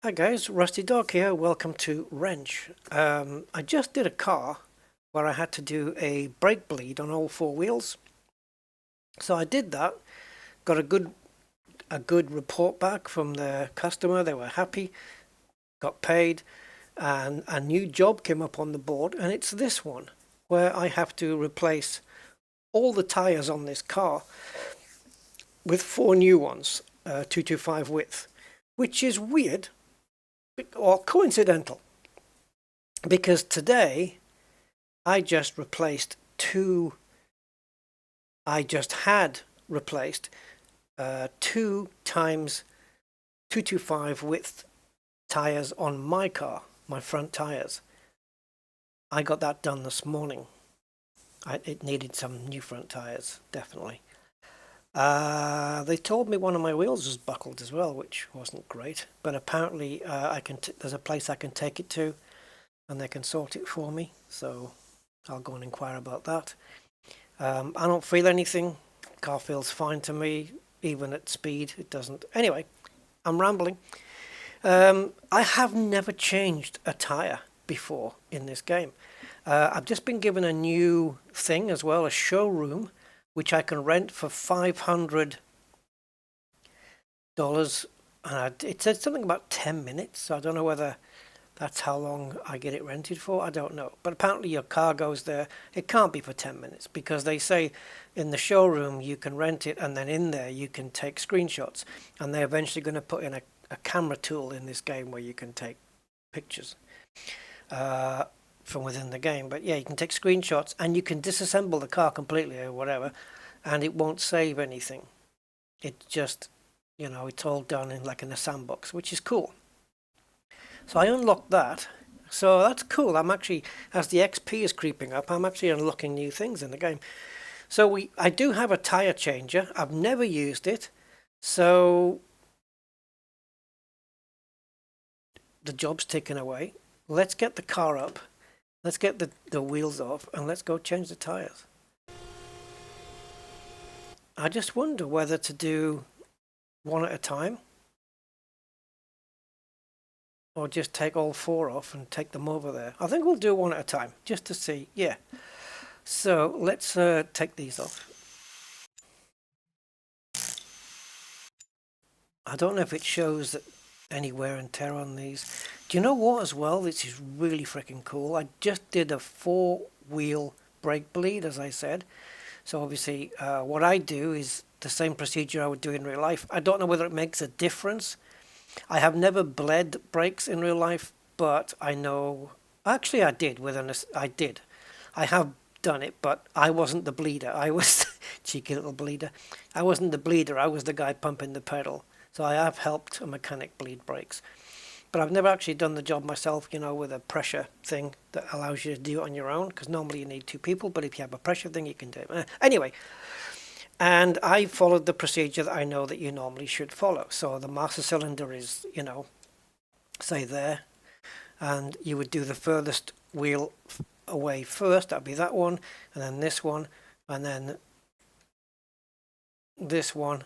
Hi guys, Rusty Dog here. Welcome to Wrench. I just did a car where I had to do a brake bleed on all four wheels. So I did that, got a good report back from the customer. They were happy, got paid, and a new job came up on the board, and it's this one where I have to replace all the tires on this car with four new ones, 225 width, which is weird or coincidental, because today I just had replaced 2 times 225 width tires on my car, my front tires. I got that done this morning. It needed some new front tires, definitely. They told me one of my wheels was buckled as well, which wasn't great. But apparently, there's a place I can take it to, and they can sort it for me. So I'll go and inquire about that. I don't feel anything. Car feels fine to me, even at speed. It doesn't. Anyway, I'm rambling. I have never changed a tire before in this game. I've just been given a new thing as well, a showroom, which I can rent for $500. And it said something about 10 minutes, so I don't know whether that's how long I get it rented for. I don't know. But apparently your car goes there. It can't be for 10 minutes because they say in the showroom you can rent it, and then in there you can take screenshots. And they're eventually going to put in a camera tool in this game where you can take pictures from within the game. But yeah, you can take screenshots and you can disassemble the car completely or whatever, and it won't save anything. It just, it's all done in a sandbox, which is cool. So I unlocked that. So that's cool. I'm actually, as the XP is creeping up, I'm actually unlocking new things in the game. So I do have a tire changer. I've never used it. So the job's taken away. Let's get the car up. Let's get the wheels off and let's go change the tires. I just wonder whether to do one at a time or just take all four off and take them over there. I think we'll do one at a time just to see. Yeah. So let's take these off. I don't know if it shows any wear and tear on these. Do you know what as well? This is really freaking cool. I just did a 4-wheel brake bleed, as I said. So obviously what I do is the same procedure I would do in real life. I don't know whether it makes a difference. I have never bled brakes in real life, but I know... Actually, I did. I have done it, but I wasn't the bleeder. I was... cheeky little bleeder. I wasn't the bleeder. I was the guy pumping the pedal. So I have helped a mechanic bleed brakes. But I've never actually done the job myself, with a pressure thing that allows you to do it on your own, because normally you need 2 people, but if you have a pressure thing, you can do it. Anyway, and I followed the procedure that I know that you normally should follow. So the master cylinder is, say there, and you would do the furthest wheel away first. That'd be that one, and then this one, and then this one,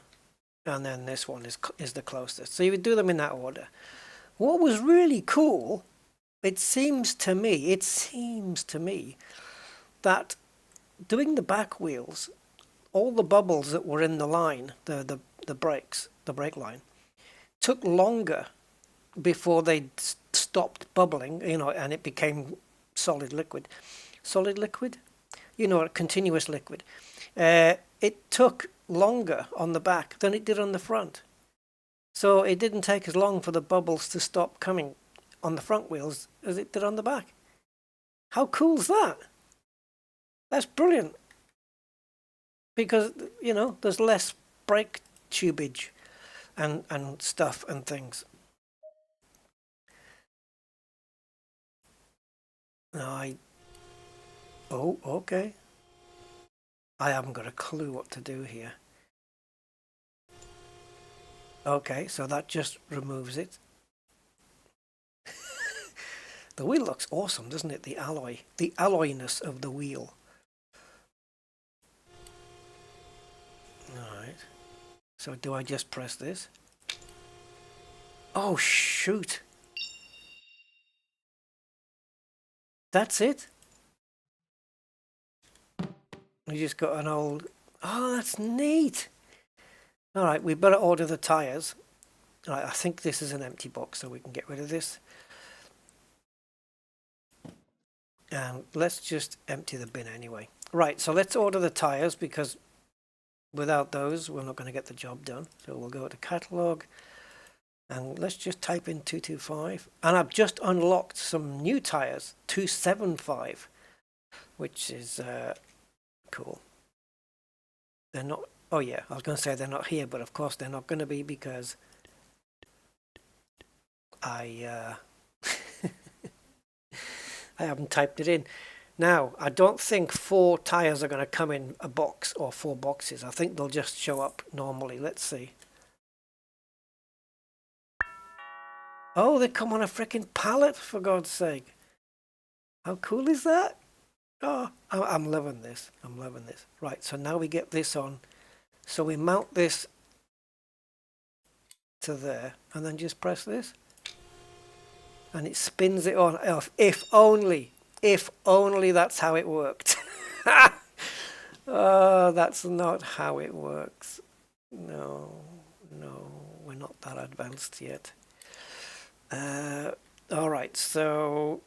and then this one is the closest. So you would do them in that order. What was really cool, it seems to me that doing the back wheels, all the bubbles that were in the line, the brake line, took longer before they stopped bubbling, and it became solid liquid. Solid liquid? A continuous liquid. It took longer on the back than it did on the front. So it didn't take as long for the bubbles to stop coming on the front wheels as it did on the back. How cool is that? That's brilliant. Because, there's less brake tubage and stuff and things. Oh, okay. I haven't got a clue what to do here. Okay, so that just removes it. The wheel looks awesome, doesn't it? The alloyness of the wheel. Alright. So do I just press this? Oh, shoot. That's it. We just got an old... Oh, that's neat. All right, we better order the tires. All right, I think this is an empty box, so we can get rid of this. And let's just empty the bin anyway. Right, so let's order the tires, because without those, we're not going to get the job done. So we'll go to catalog, and let's just type in 225. And I've just unlocked some new tires, 275, which is cool. They're not... Oh yeah, I was going to say they're not here, but of course they're not going to be, because I haven't typed it in. Now, I don't think 4 tires are going to come in a box or 4 boxes. I think they'll just show up normally. Let's see. Oh, they come on a freaking pallet, for God's sake. How cool is that? Oh, I'm loving this. I'm loving this. Right, so now we get this on. So we mount this to there, and then just press this. And it spins it on. If only that's how it worked. Oh, that's not how it works. No, we're not that advanced yet. All right, so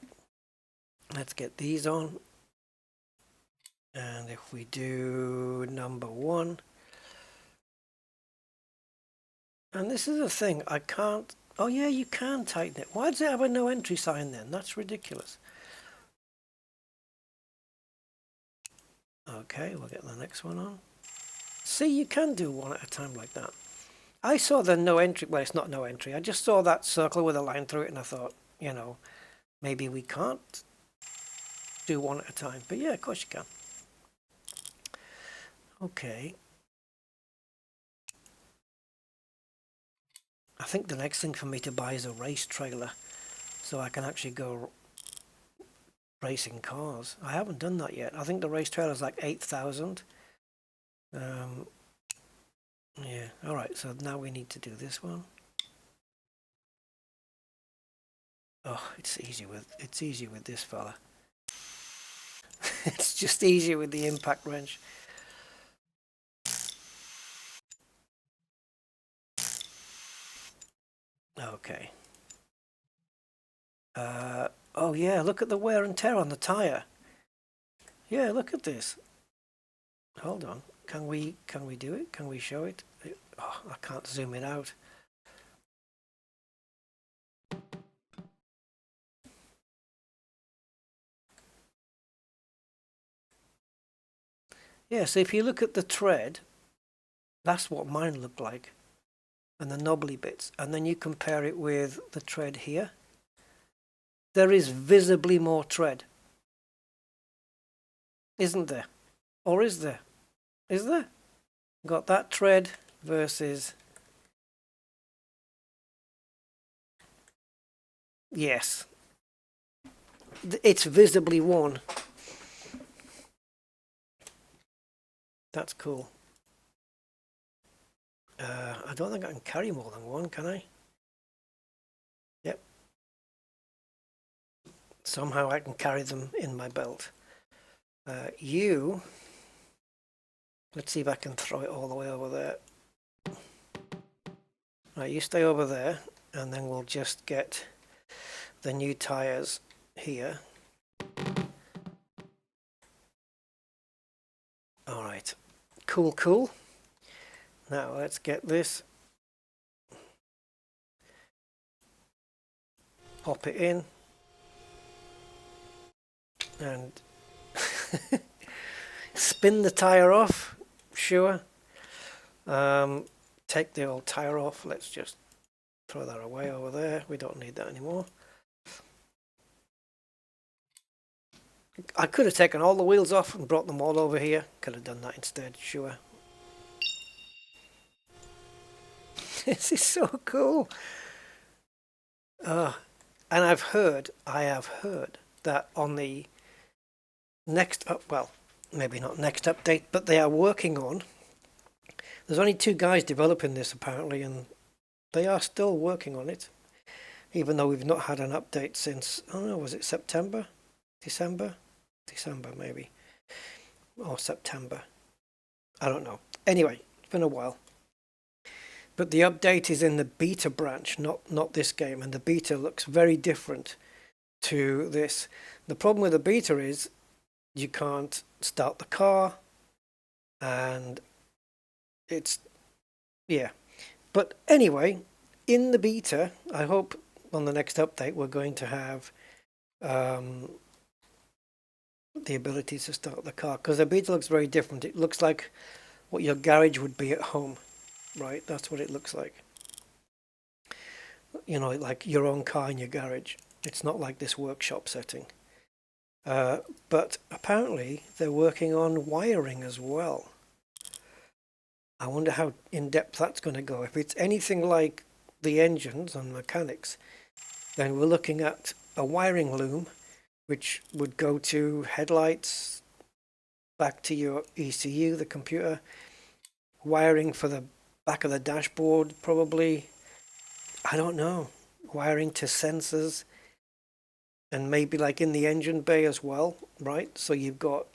let's get these on. And if we do number 1, and this is a thing, I can't... Oh yeah, you can tighten it. Why does it have a no entry sign then? That's ridiculous. Okay, we'll get the next one on. See, you can do one at a time like that. I saw the no entry, well, it's not no entry. I just saw that circle with a line through it, and I thought, you know, maybe we can't do one at a time. But yeah, of course you can. Okay. I think the next thing for me to buy is a race trailer, so I can actually go racing cars. I haven't done that yet. I think the race trailer is like 8,000. Yeah, all right, so now we need to do this one. Oh, it's easy with this fella. It's just easier with the impact wrench. Okay. Oh yeah, look at the wear and tear on the tire. Yeah, look at this. Hold on. Can we do it? Can we show it? Oh, I can't zoom it out. Yeah, so if you look at the tread, that's what mine looked like. And the knobbly bits. And then you compare it with the tread here. There is visibly more tread. Isn't there? Or is there? Is there? Got that tread versus... Yes. It's visibly worn. That's cool. I don't think I can carry more than one, can I? Yep. Somehow I can carry them in my belt. Let's see if I can throw it all the way over there. Right, you stay over there, and then we'll just get the new tires here. All right, cool. Now let's get this. Pop it in. And spin the tire off, sure. Take the old tire off. Let's just throw that away over there. We don't need that anymore. I could have taken all the wheels off and brought them all over here. Could have done that instead, sure. This is so cool. And I have heard that on the next well, maybe not next update, but they are working on... There's only 2 guys developing this apparently, and they are still working on it, even though we've not had an update since, I don't know, was it September? December maybe, or September. I don't know. Anyway, it's been a while. But the update is in the beta branch, not this game, and the beta looks very different to this. The problem with the beta is you can't start the car, and it's, yeah. But anyway, in the beta, I hope on the next update we're going to have the ability to start the car, because the beta looks very different. It looks like what your garage would be at home, right? That's what it looks like. You know, like your own car in your garage. It's not like this workshop setting. But apparently they're working on wiring as well. I wonder how in-depth that's going to go. If it's anything like the engines and mechanics, then we're looking at a wiring loom which would go to headlights, back to your ECU, the computer, wiring for the back of the dashboard probably, I don't know, wiring to sensors, and maybe like in the engine bay as well, right? So you've got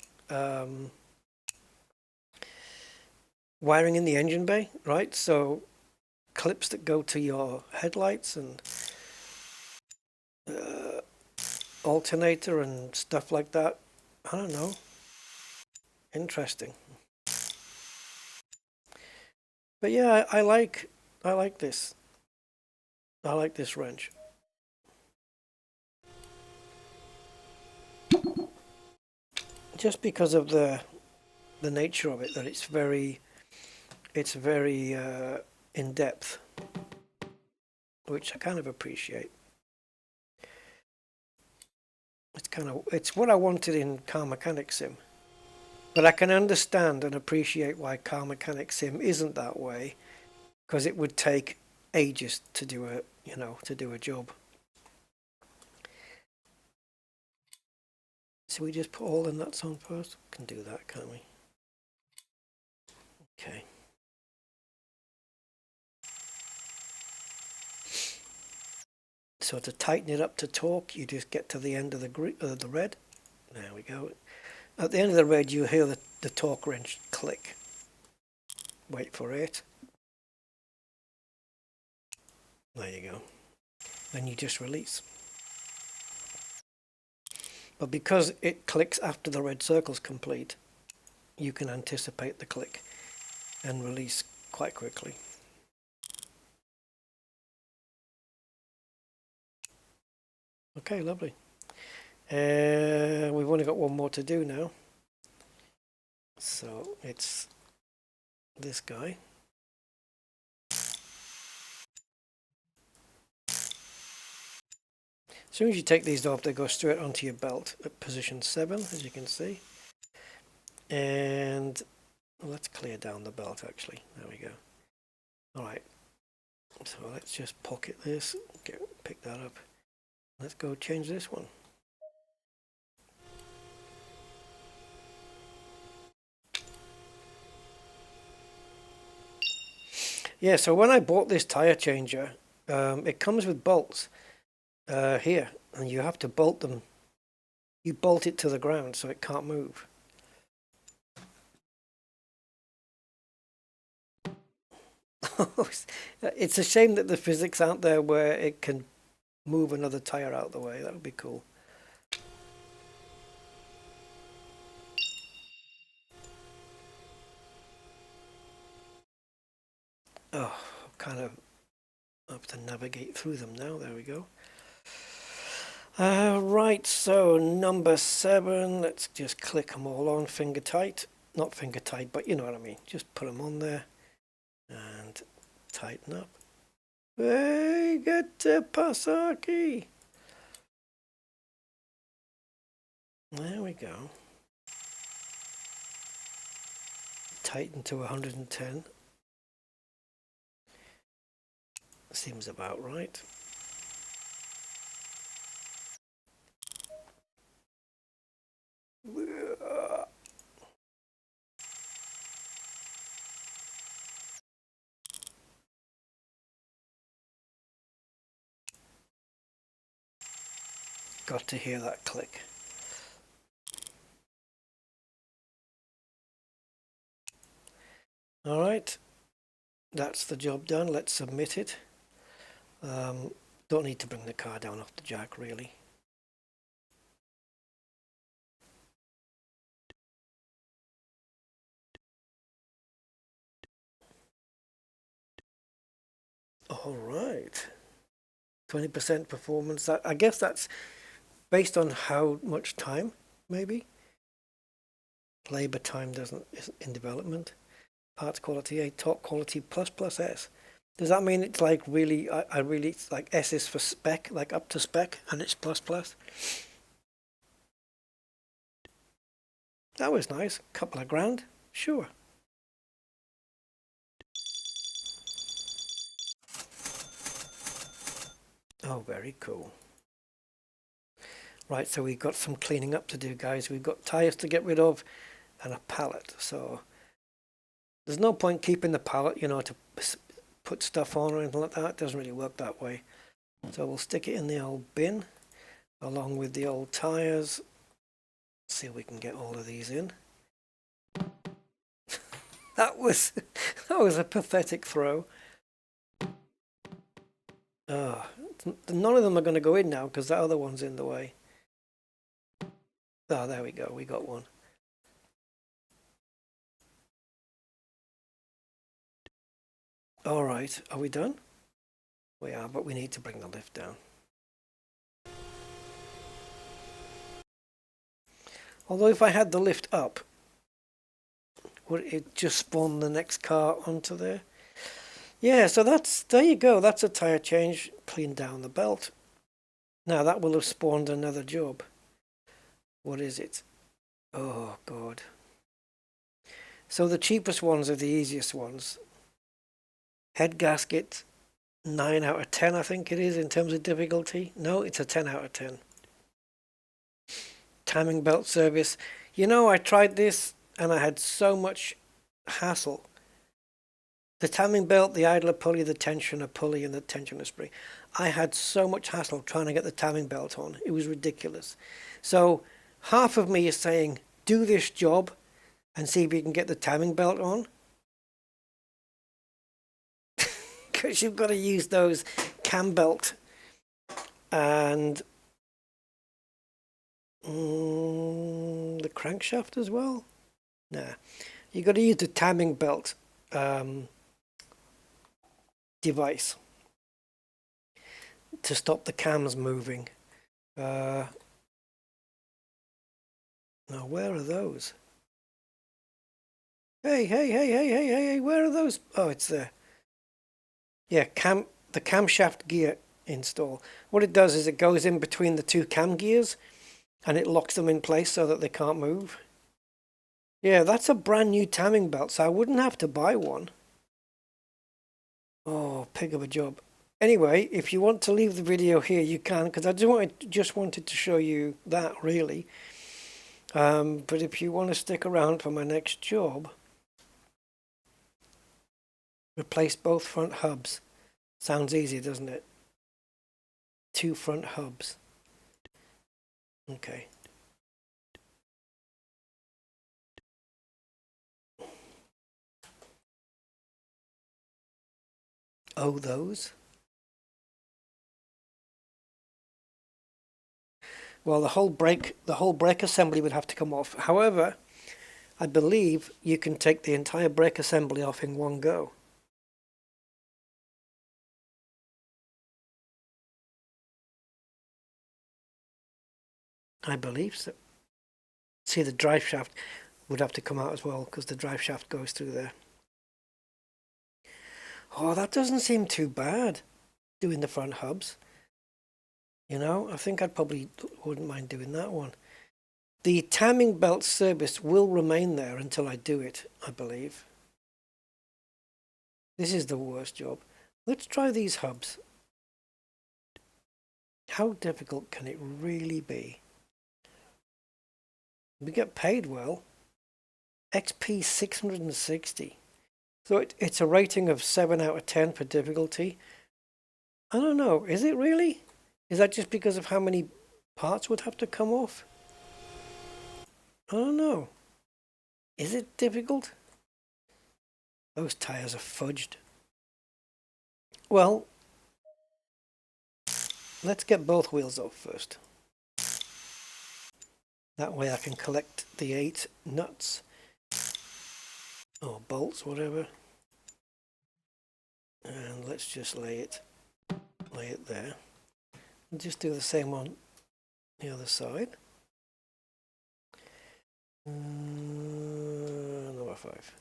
wiring in the engine bay, right? So clips that go to your headlights and alternator and stuff like that. I don't know. Interesting. But yeah, I like this. I like this wrench. Just because of the nature of it, that it's very in depth, which I kind of appreciate. It's what I wanted in Car Mechanic Sim. But I can understand and appreciate why Car Mechanic Sim isn't that way, because it would take ages to do a job. So we just put all the nuts on first? Can do that, can't we? Okay. So to tighten it up to torque, you just get to the end of the red. There we go. At the end of the red, you hear the torque wrench click. Wait for it. There you go. Then you just release. But because it clicks after the red circle's complete, you can anticipate the click and release quite quickly. Okay, lovely. We've only got one more to do now. So it's this guy. As soon as you take these off, they go straight onto your belt at position 7, as you can see. And let's clear down the belt, actually. There we go. Alright. So let's just pocket this, pick that up. Let's go change this one. Yeah, so when I bought this tire changer, it comes with bolts here, and you have to bolt them. You bolt it to the ground so it can't move. It's a shame that the physics aren't there where it can move another tire out of the way. That would be cool. Oh, kind of have to navigate through them now. There we go. Right, so number 7. Let's just click them all on, finger tight. Not finger tight, but you know what I mean. Just put them on there and tighten up. Hey, get to Pasaki. There we go. Tighten to 110. Seems about right. Got to hear that click. All right, that's the job done. Let's submit it. Don't need to bring the car down off the jack, really. All right, 20% performance. I guess that's based on how much time, maybe. Labor time is in development. Parts quality A, top quality plus plus S. Does that mean it's like really, I really, it's like S is for spec, like up to spec, and it's plus plus? That was nice. Couple of grand, sure. Oh, very cool. Right, so we've got some cleaning up to do, guys. We've got tires to get rid of and a pallet. So there's no point keeping the pallet, you know, to put stuff on or anything like that. It doesn't really work that way. So we'll stick it in the old bin along with the old tires. See if we can get all of these in. That was a pathetic throw. Oh, none of them are going to go in now because that other one's in the way. Oh, there we go. We got one. All right. Are we done? We are, but we need to bring the lift down. Although if I had the lift up, would it just spawn the next car onto there? Yeah, so there you go. That's a tire change. Clean down the belt. Now that will have spawned another job. What is it? Oh, God. So the cheapest ones are the easiest ones. Head gasket, 9 out of 10, I think it is in terms of difficulty. No, it's a 10 out of 10. Timing belt service. You know, I tried this and I had so much hassle. The timing belt, the idler pulley, the tensioner pulley, and the tensioner spring. I had so much hassle trying to get the timing belt on. It was ridiculous. So half of me is saying, do this job and see if you can get the timing belt on. Because you've got to use those cam belt and the crankshaft as well. Nah, you got to use the timing belt device to stop the cams moving. Now, where are those? Hey, where are those? Oh, it's there. Yeah, the camshaft gear install. What it does is it goes in between the two cam gears and it locks them in place so that they can't move. Yeah, that's a brand new timing belt, so I wouldn't have to buy one. Oh, pig of a job. Anyway, if you want to leave the video here, you can, because I just wanted to show you that, really. But if you want to stick around for my next job, replace both front hubs. Sounds easy, doesn't it? 2 front hubs. Okay. Oh, those? Well, the whole brake assembly would have to come off. However, I believe you can take the entire brake assembly off in one go. I believe so. See, the drive shaft would have to come out as well because the drive shaft goes through there. Oh, that doesn't seem too bad, doing the front hubs. You know, I think I probably wouldn't mind doing that one. The timing belt service will remain there until I do it, I believe. This is the worst job. Let's try these hubs. How difficult can it really be? We get paid well. XP 660. So it's a rating of 7 out of 10 for difficulty. I don't know. Is it really? Is that just because of how many parts would have to come off? I don't know. Is it difficult? Those tires are fudged. Well, let's get both wheels off first. That way I can collect the 8 nuts. Or bolts, whatever. And let's just lay it there. And just do the same on the other side. Number 5.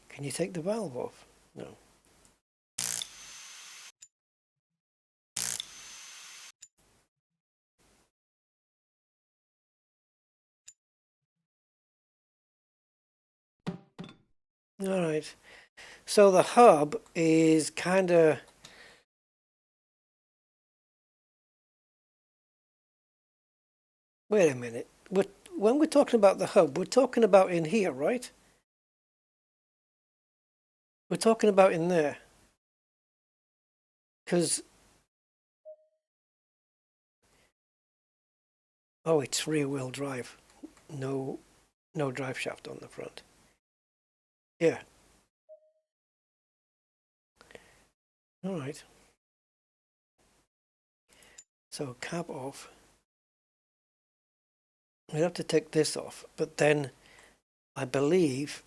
Can you take the valve off? No. Alright. So the hub is kind of... Wait a minute. When we're talking about the hub, we're talking about in here, right? We're talking about in there. Because... Oh, it's rear-wheel drive. No drive shaft on the front. Yeah. Alright. So cap off. We'd have to take this off, but then I believe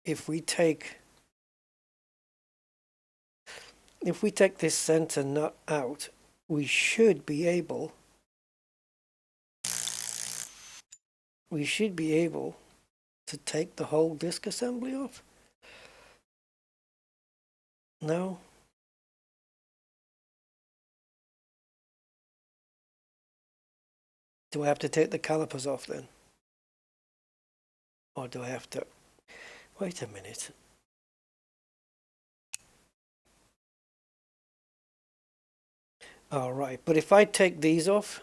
if we take this center nut out, we should be able to take the whole disc assembly off. No? Do I have to take the calipers off then? Or do I have to... Wait a minute. All right, but if I take these off,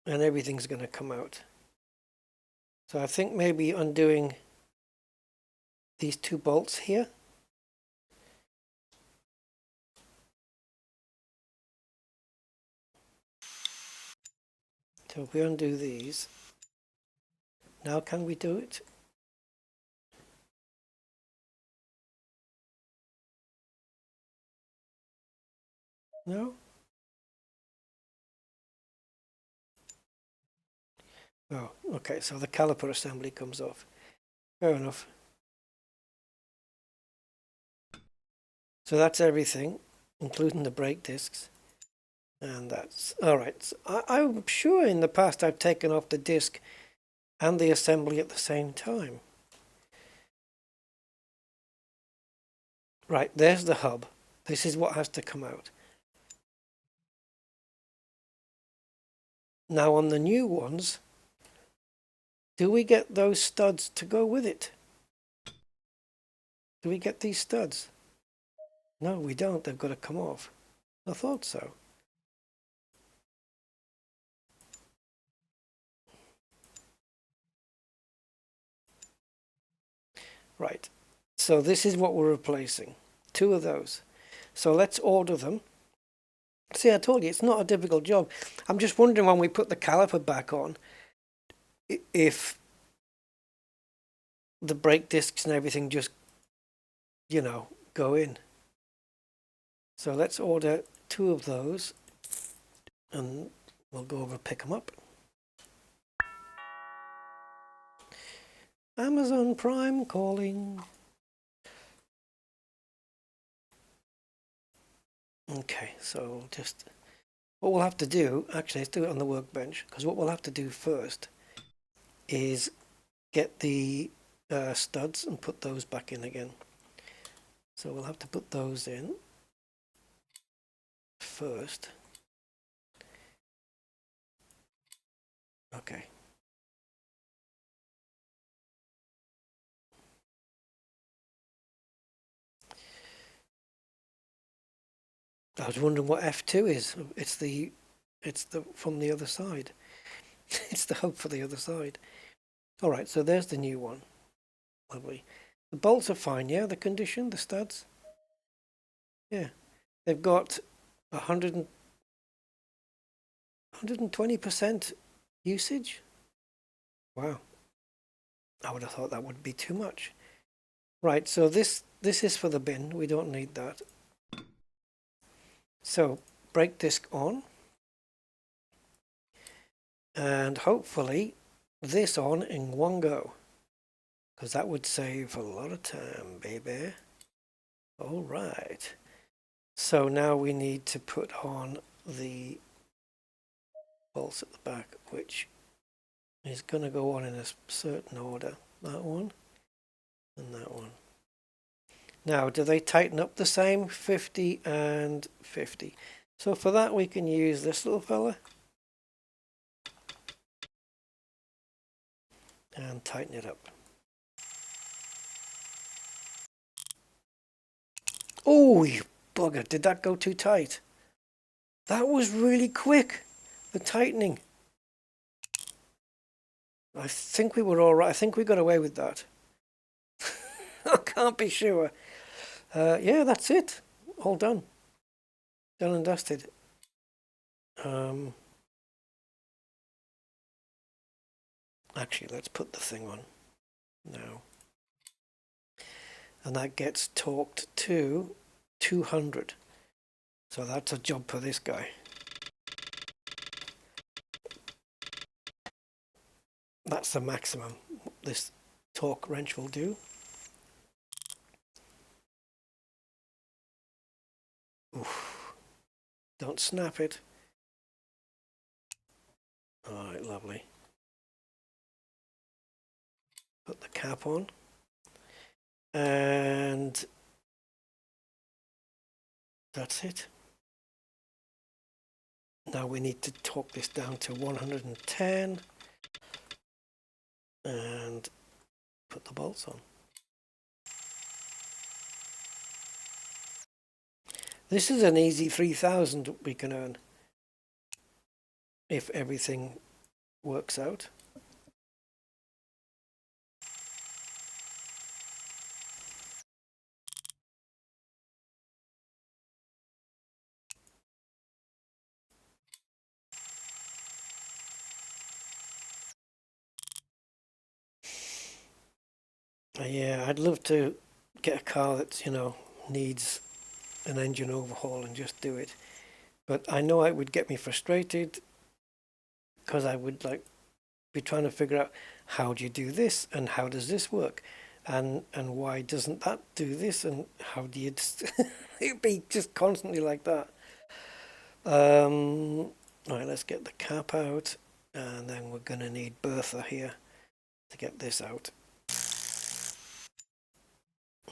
and everything's going to come out. So I think maybe undoing these 2 bolts here. So if we undo these, now can we do it? No? Oh, okay, so the caliper assembly comes off. Fair enough. So that's everything, including the brake discs. And that's... Alright, so I'm sure in the past I've taken off the disc and the assembly at the same time. Right, there's the hub. This is what has to come out. Now on the new ones, do we get those studs to go with it? Do we get these studs? No, we don't. They've got to come off. I thought so. Right. So this is what we're replacing. 2 of those. So let's order them. See, I told you, it's not a difficult job. I'm just wondering when we put the caliper back on, if the brake discs and everything just, you know, go in. So let's order 2 of those and we'll go over and pick them up. Amazon Prime calling. Okay, so just what we'll have to do, actually let's do it on the workbench, because what we'll have to do first is get the studs and put those back in again. So we'll have to put those in first. Okay. I was wondering what F2 is. It's the from the other side. It's the hub for the other side. All right, so there's the new one. Lovely. The bolts are fine, yeah, the condition, the studs. Yeah. They've got 100 120% usage? Wow. I would have thought that would be too much. Right, so this is for the bin. We don't need that. So brake disc on. And hopefully this on in one go, because that would save a lot of time, baby. All right. So now we need to put on the bolts at the back, which is going to go on in a certain order. That one and that one. Now, do they tighten up the same? 50 and 50. So for that we can use this little fella and tighten it up. Oh, you bugger, did that go too tight? That was really quick, the tightening. I think we were all right. I think we got away with that. I can't be sure. Yeah, that's it. All done. Done and dusted. Actually, let's put the thing on now. And that gets torqued to 200. So that's a job for this guy. That's the maximum this torque wrench will do. Oof. Don't snap it. All right, lovely. Put the cap on. And that's it. Now we need to torque this down to 110 and put the bolts on. This is an easy 3,000 we can earn if everything works out. Yeah, I'd love to get a car that, needs an engine overhaul and just do it. But I know it would get me frustrated because I would be trying to figure out how do you do this and how does this work and why doesn't that do this and how do you it'd be just constantly like that. Right, let's get the cap out and then we're going to need Bertha here to get this out.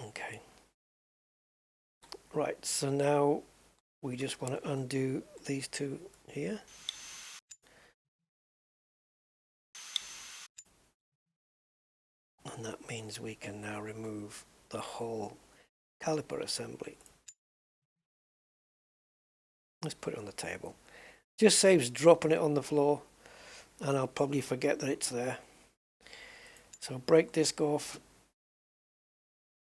Okay. Right, so now we just want to undo these two here. And that means we can now remove the whole caliper assembly. Let's put it on the table. Just saves dropping it on the floor and I'll probably forget that it's there. So brake disc off.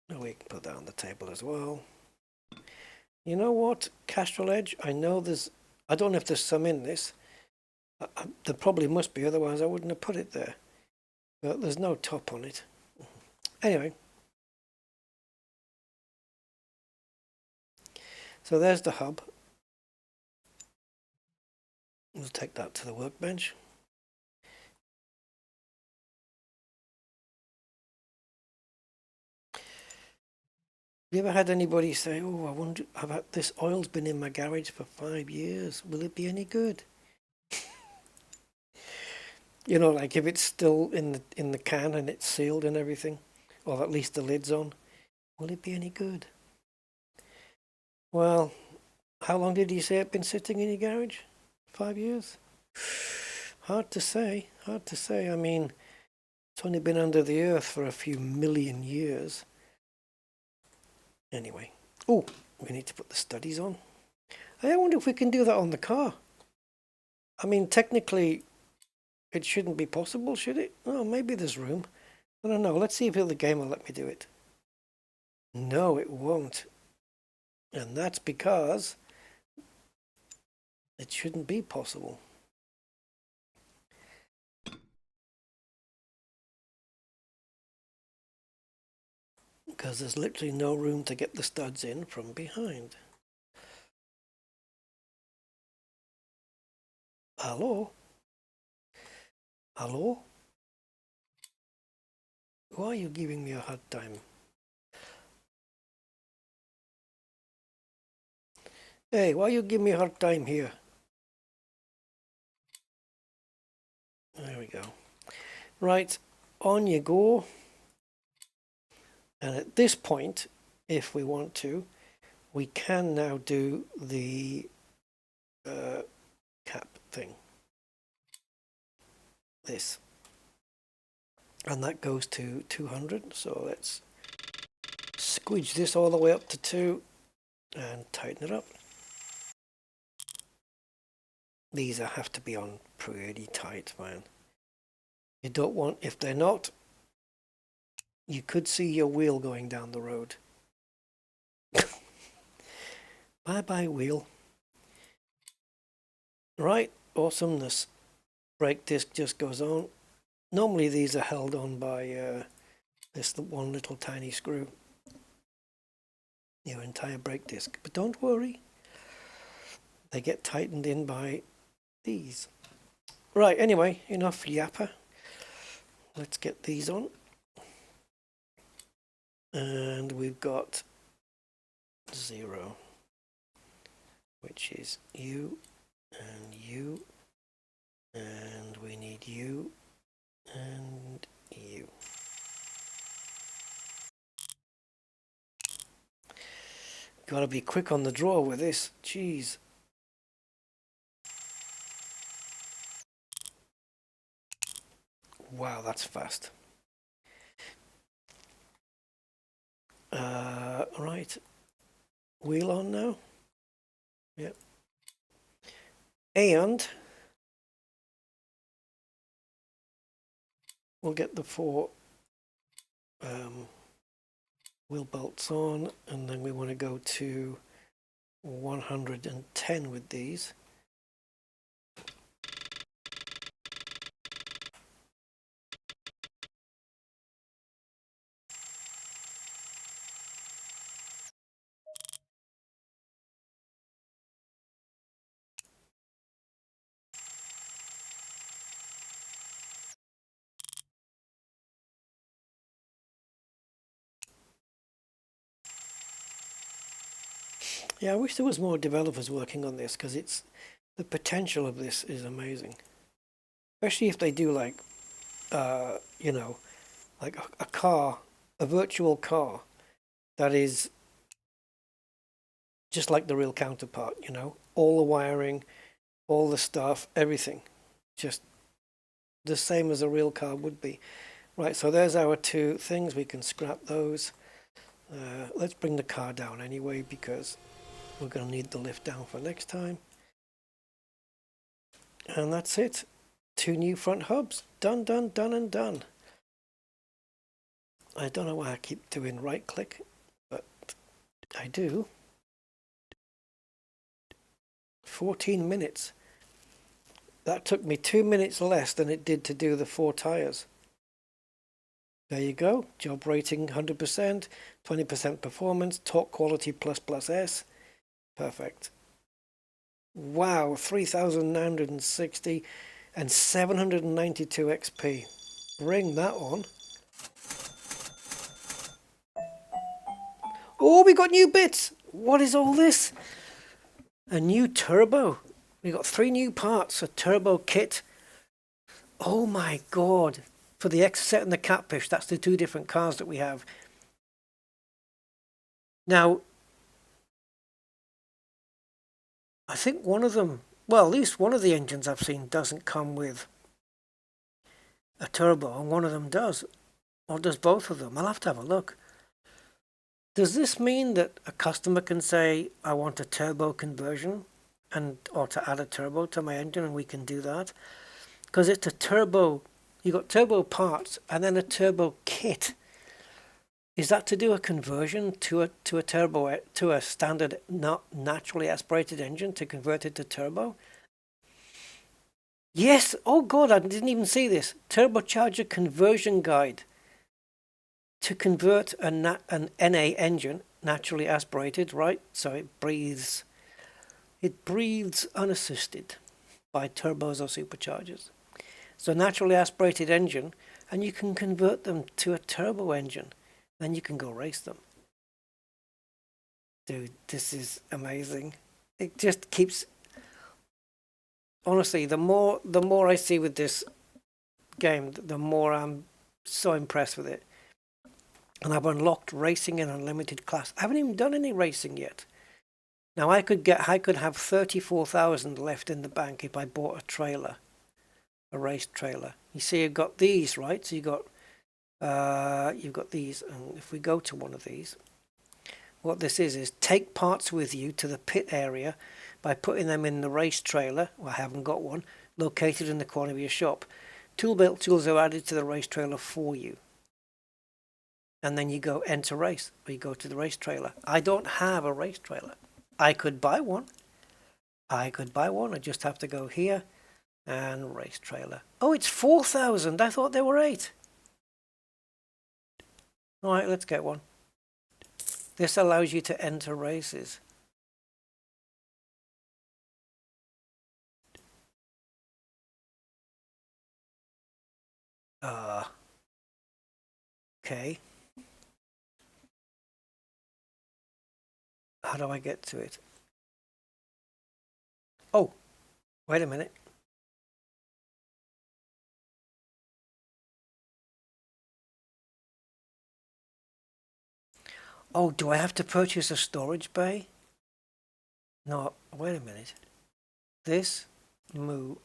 We can put that on the table as well. You know what? Castrol edge, I know I don't know if there's some in this. There probably must be, otherwise I wouldn't have put it there. But there's no top on it. Anyway. So there's the hub. We'll take that to the workbench. Have you ever had anybody say, oh, I wonder, this oil's been in my garage for 5 years. Will it be any good? Like if it's still in the can and it's sealed and everything, or at least the lid's on, will it be any good? Well, how long did you say it's been sitting in your garage? 5 years? Hard to say. I mean, it's only been under the earth for a few million years. Anyway. Oh, we need to put the studies on. I wonder if we can do that on the car. I mean, technically, it shouldn't be possible, should it? Oh, maybe there's room. I don't know. Let's see if the game will let me do it. No, it won't. And that's because it shouldn't be possible. because there's literally no room to get the studs in from behind. Hello? Hello? Why are you giving me a hard time? Hey, why you give me a hard time here? There we go. Right, on you go. And at this point, if we want to, we can now do the cap thing. This. And that goes to 200. So let's squidge this all the way up to 2 and tighten it up. These have to be on pretty tight, man. You don't want, if they're not, you could see your wheel going down the road. Bye-bye, wheel. Right, awesomeness. Brake disc just goes on. Normally these are held on by this one little tiny screw. Your entire brake disc. But don't worry. They get tightened in by these. Right, anyway, enough yapper. Let's get these on. And we've got 0, which is you and you, and we need you and you. Gotta be quick on the draw with this, jeez. Wow, that's fast. Right, wheel on now. Yep. And we'll get the 4 wheel bolts on, and then we want to go to 110 with these. Yeah, I wish there was more developers working on this, because it's the potential of this is amazing. Especially if they do like, you know, like a car, a virtual car that is just like the real counterpart, you know, all the wiring, all the stuff, everything, just the same as a real car would be. Right, so there's our 2 things. We can scrap those. Let's bring the car down anyway, because we're going to need the lift down for next time. And that's it. 2 new front hubs. Done, done, done, and done. I don't know why I keep doing right click, but I do. 14 minutes. That took me 2 minutes less than it did to do the 4 tires. There you go. Job rating 100%, 20% performance, torque quality ++S. Perfect. Wow, 3,960 and 792 XP. Bring that on. Oh, we got new bits. What is all this? A new turbo. We got 3 new parts, a turbo kit. Oh my god. For the X-Set and the Catfish, that's the 2 different cars that we have. Now, I think one of them, well, at least one of the engines I've seen doesn't come with a turbo, and one of them does. Or does both of them? I'll have to have a look. Does this mean that a customer can say, I want a turbo conversion, or to add a turbo to my engine, and we can do that? Because it's a turbo, you got turbo parts and then a turbo kit. Is that to do a conversion to a turbo, to a standard not naturally aspirated engine, to convert it to turbo? Yes. Oh god, I didn't even see this. Turbocharger conversion guide. to convert an NA engine, naturally aspirated, right? So it breathes unassisted by turbos or superchargers. So naturally aspirated engine, and you can convert them to a turbo engine. Then you can go race them. Dude, this is amazing. It just keeps, honestly, the more I see with this game, the more I'm so impressed with it. And I've unlocked racing in unlimited class. I haven't even done any racing yet. Now I could have 34,000 left in the bank if I bought a trailer, a race trailer. You see, you've got these, right? So you've got these, and if we go to one of these, what this is take parts with you to the pit area by putting them in the race trailer. Well, I haven't got one, located in the corner of your shop. Toolbelt tools are added to the race trailer for you. And then you go enter race, or you go to the race trailer. I don't have a race trailer. I could buy one. I just have to go here and race trailer. Oh, it's 4,000. I thought there were 8. All right, let's get one. This allows you to enter races. Okay. How do I get to it? Oh, wait a minute. Oh, do I have to purchase a storage bay? No, wait a minute. This move.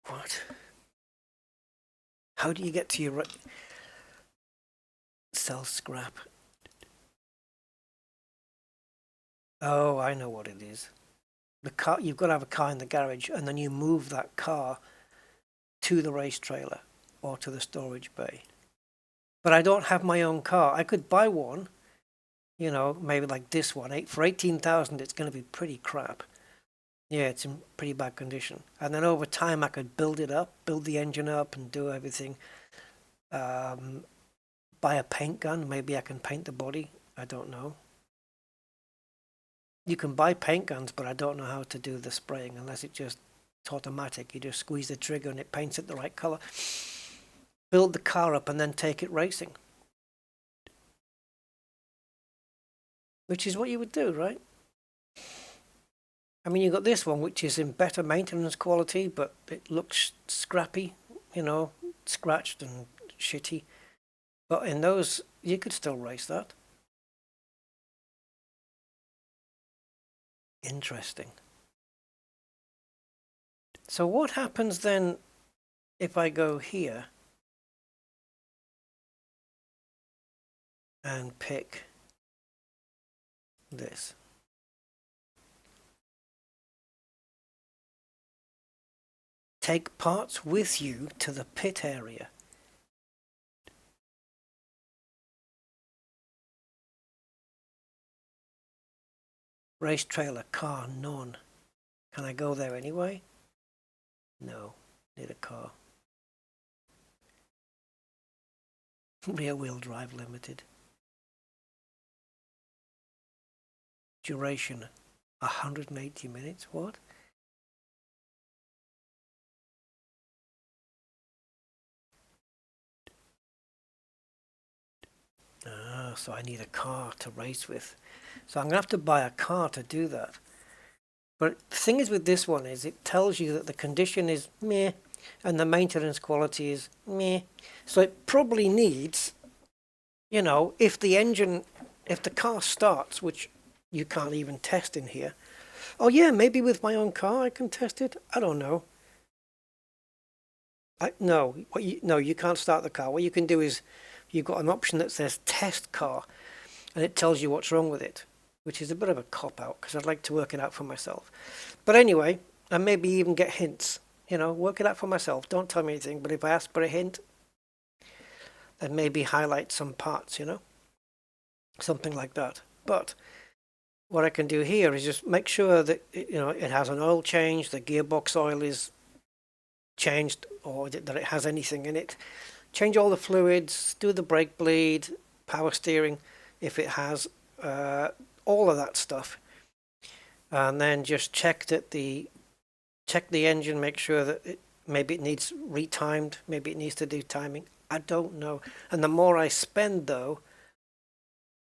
What? How do you get to your sell scrap? Oh, I know what it is. The car, you've got to have a car in the garage, and then you move that car to the race trailer or to the storage bay. But I don't have my own car. I could buy one, you know, maybe like this one. For 18,000, it's going to be pretty crap. Yeah, it's in pretty bad condition. And then over time, I could build it up, build the engine up, and do everything. Buy a paint gun. Maybe I can paint the body. I don't know. You can buy paint guns, but I don't know how to do the spraying unless it's automatic. You just squeeze the trigger and it paints it the right color. Build the car up and then take it racing. Which is what you would do, right? I mean, you've got this one, which is in better maintenance quality, but it looks scrappy, you know, scratched and shitty. But in those, you could still race that. Interesting. So what happens then if I go here and pick this? Take parts with you to the pit area. Race trailer, car, none. Can I go there anyway? No, need a car. Rear wheel drive limited. Duration, 180 minutes, what? Ah, so I need a car to race with. So I'm going to have to buy a car to do that. But the thing is with this one is it tells you that the condition is meh and the maintenance quality is meh. So it probably needs, you know, if the car starts, which you can't even test in here. Oh yeah, maybe with my own car I can test it. I don't know. No, you can't start the car. What you can do is you've got an option that says test car and it tells you what's wrong with it, which is a bit of a cop-out because I'd like to work it out for myself. But anyway, and maybe even get hints, you know, work it out for myself. Don't tell me anything, but if I ask for a hint, then maybe highlight some parts, you know, something like that. But what I can do here is just make sure that it has an oil change, the gearbox oil is changed, or that it has anything in it. Change all the fluids, do the brake bleed, power steering if it has, all of that stuff, and then just check the engine, make sure that maybe it needs retimed, maybe it needs to do timing. I don't know. And the more I spend though,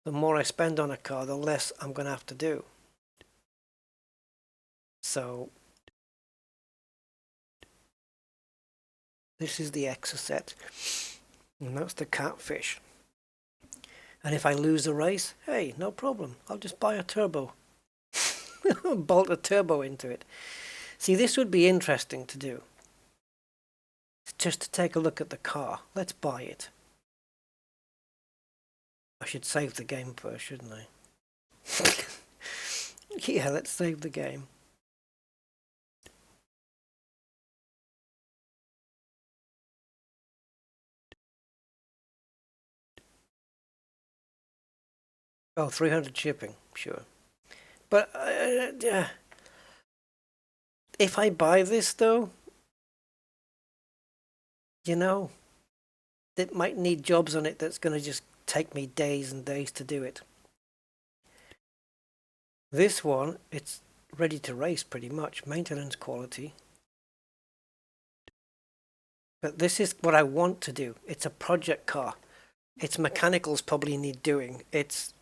the more I spend on a car, the less I'm going to have to do. So this is the Exocet, and that's the Catfish. And if I lose a race, hey, no problem. I'll just buy a turbo. Bolt a turbo into it. See, this would be interesting to do. Just to take a look at the car. Let's buy it. I should save the game first, shouldn't I? Yeah, let's save the game. Oh, 300 shipping, sure. But if I buy this though, it might need jobs on it that's going to just take me days and days to do it. This one, it's ready to race pretty much, maintenance quality. But this is what I want to do. It's a project car. Its mechanicals probably need doing. Its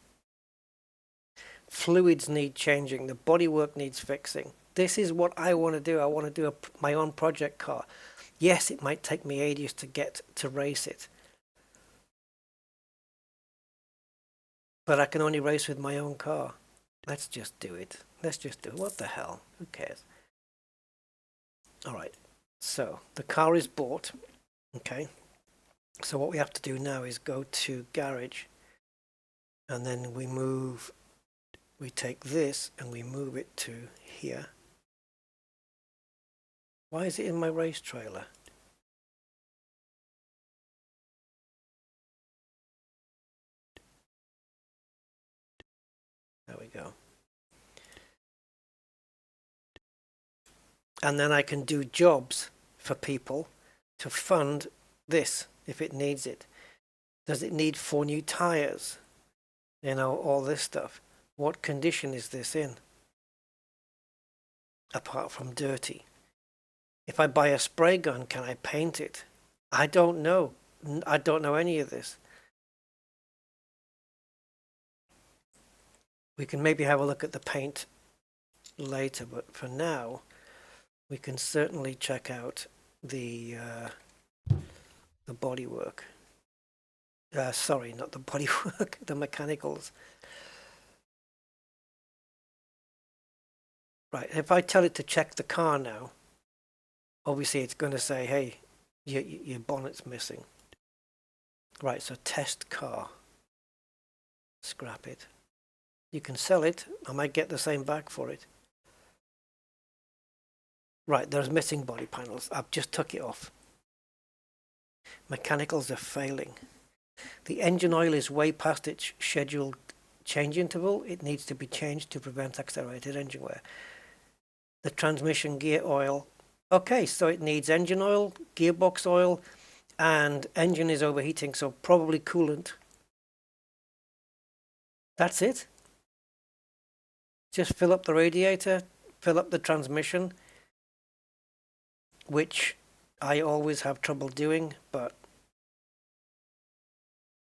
fluids need changing. The bodywork needs fixing. This is what I want to do. I want to do my own project car. Yes, it might take me ages to get to race it. But I can only race with my own car. Let's just do it. Let's just do it. What the hell? Who cares? Alright, so the car is bought. Okay. So what we have to do now is go to garage. And then we take this and we move it to here. Why is it in my race trailer? There we go. And then I can do jobs for people to fund this if it needs it. Does it need 4 new tires? All this stuff. What condition is this in? Apart from dirty. If I buy a spray gun, can I paint it? I don't know. I don't know any of this. We can maybe have a look at the paint later, but for now, we can certainly check out the bodywork. Sorry, not the bodywork, the mechanicals. Right, if I tell it to check the car now, obviously it's going to say, hey, your bonnet's missing. Right, so test car. Scrap it. You can sell it. I might get the same back for it. Right, there's missing body panels. I've just took it off. Mechanicals are failing. The engine oil is way past its scheduled change interval. It needs to be changed to prevent accelerated engine wear. The transmission gear oil. Okay, so it needs engine oil, gearbox oil, and engine is overheating, so probably coolant. That's it. Just fill up the radiator, fill up the transmission, which I always have trouble doing, but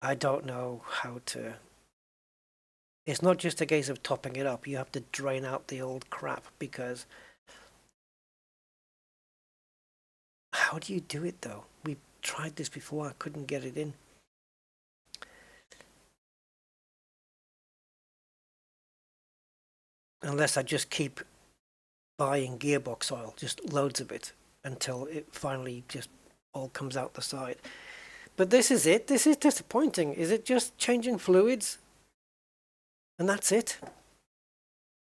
I don't know how to. It's not just a case of topping it up. You have to drain out the old crap, because how do you do it though? We tried this before. I couldn't get it in. Unless I just keep buying gearbox oil, just loads of it, until it finally just all comes out the side. But this is it. This is disappointing. Is it just changing fluids? And that's it.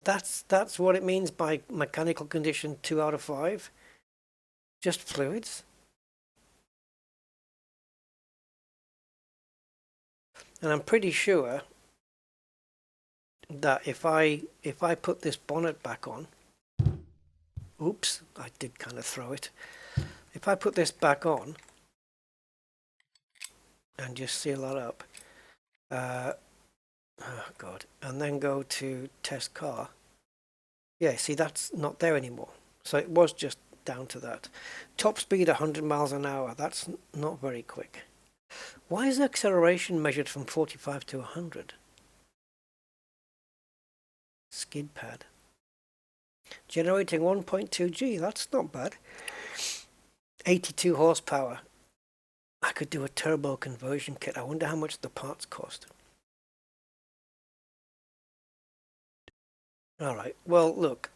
That's what it means by mechanical condition 2 out of 5. Just fluids. And I'm pretty sure that if I put this bonnet back on, oops, I did kind of throw it. If I put this back on and just seal that up, oh God, and then go to test car, yeah, see, that's not there anymore. So it was just down to that. Top speed 100 miles an hour, that's not very quick. Why is the acceleration measured from 45 to 100? Skid pad. Generating 1.2 G, that's not bad. 82 horsepower. I could do a turbo conversion kit. I wonder how much the parts cost. Alright, well look,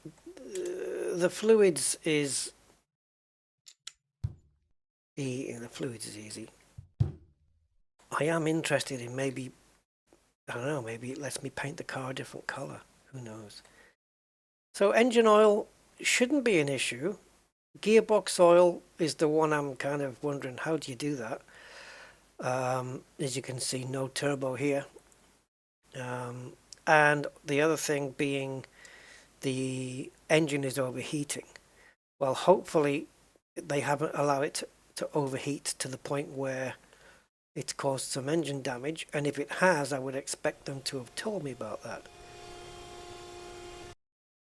the fluids is easy. I am interested in maybe, I don't know, maybe it lets me paint the car a different colour. Who knows? So engine oil shouldn't be an issue. Gearbox oil is the one I'm kind of wondering, how do you do that? As you can see, no turbo here. And the other thing being the engine is overheating. Well, hopefully they haven't allowed it to overheat to the point where it's caused some engine damage, and if it has, I would expect them to have told me about that.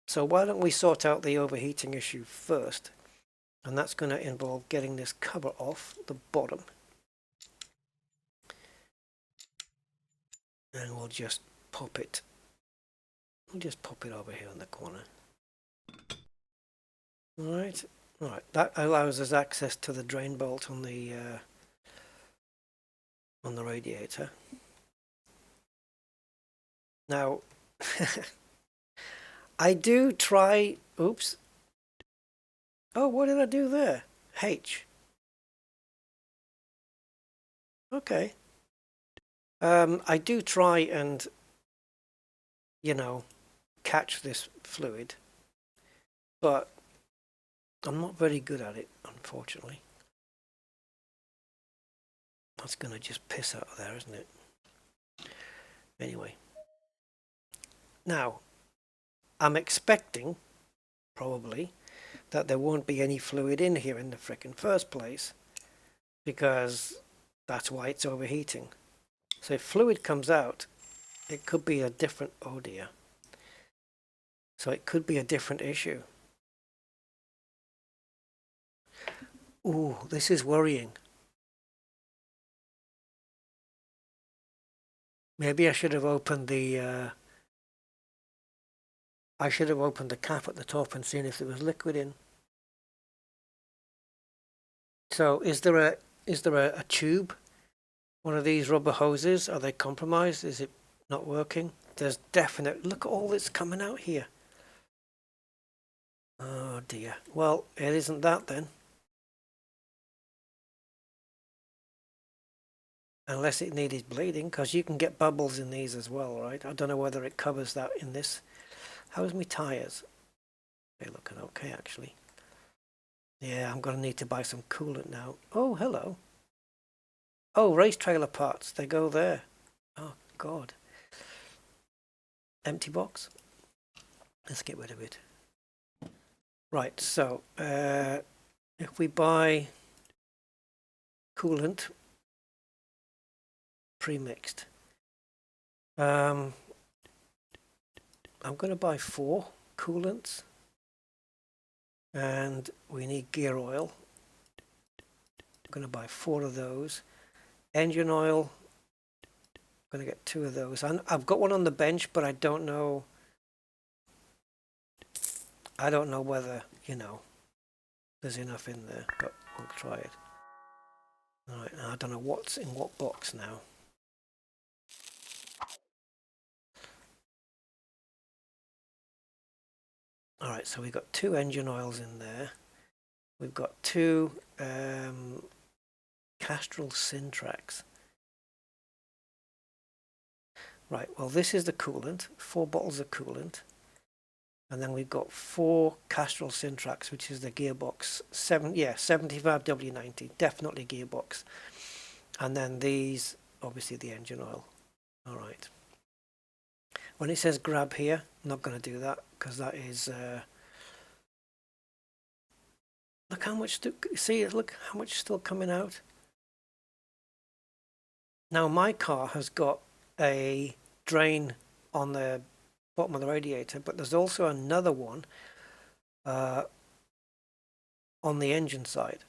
So why don't we sort out the overheating issue first, and that's going to involve getting this cover off the bottom, and we'll just pop it over here in the corner. Alright, that allows us access to the drain bolt on the radiator. Now, I do try, oops. Oh, what did I do there? H. Okay. I do try and, you know, catch this fluid, but I'm not very good at it, unfortunately. That's going to just piss out of there, isn't it? Anyway. Now, I'm expecting, probably, that there won't be any fluid in here in the frickin' first place, because that's why it's overheating. So if fluid comes out, it could be a different, oh dear. So it could be a different issue. Ooh, this is worrying. Maybe I should have opened the cap at the top and seen if there was liquid in. So is there a tube? One of these rubber hoses? Are they compromised? Is it not working? There's definite, look at all that's coming out here. Oh dear. Well, it isn't that then. Unless it needed bleeding, because you can get bubbles in these as well, right? I don't know whether it covers that in this. How's my tyres? They're looking okay, actually. Yeah, I'm going to need to buy some coolant now. Oh, hello. Oh, race trailer parts. They go there. Oh, God. Empty box. Let's get rid of it. Right, so if we buy coolant pre-mixed, I'm going to buy 4 coolants, and we need gear oil. I'm going to buy 4 of those. Engine oil, I'm going to get 2 of those. I've got one on the bench, but I don't know whether, you know, there's enough in there, but we'll try it. Alright, now I don't know what's in what box now. Alright, so we've got 2 engine oils in there. We've got 2 Castrol Syntrax. Right, well this is the coolant, 4 bottles of coolant. And then we've got 4 Castrol Syntrax, which is the gearbox, 75 W90, definitely gearbox. And then these, obviously the engine oil. Alright. When it says grab here, I'm not going to do that because that is look how much see, look how much is still coming out. Now my car has got a drain on the bottom of the radiator, but there's also another one on the engine side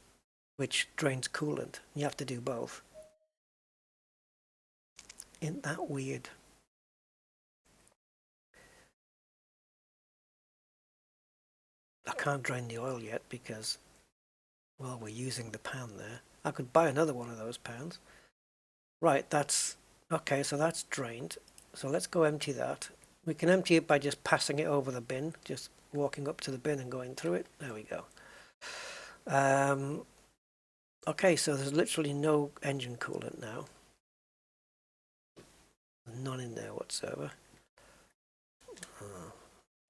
which drains coolant. You have to do both. Isn't that weird? I can't drain the oil yet because, well, we're using the pan there. I could buy another one of those pans. Right, that's okay, so that's drained. So let's go empty that. We can empty it by just passing it over the bin, just walking up to the bin and going through it. There we go. Okay, so there's literally no engine coolant now. None in there whatsoever. Oh,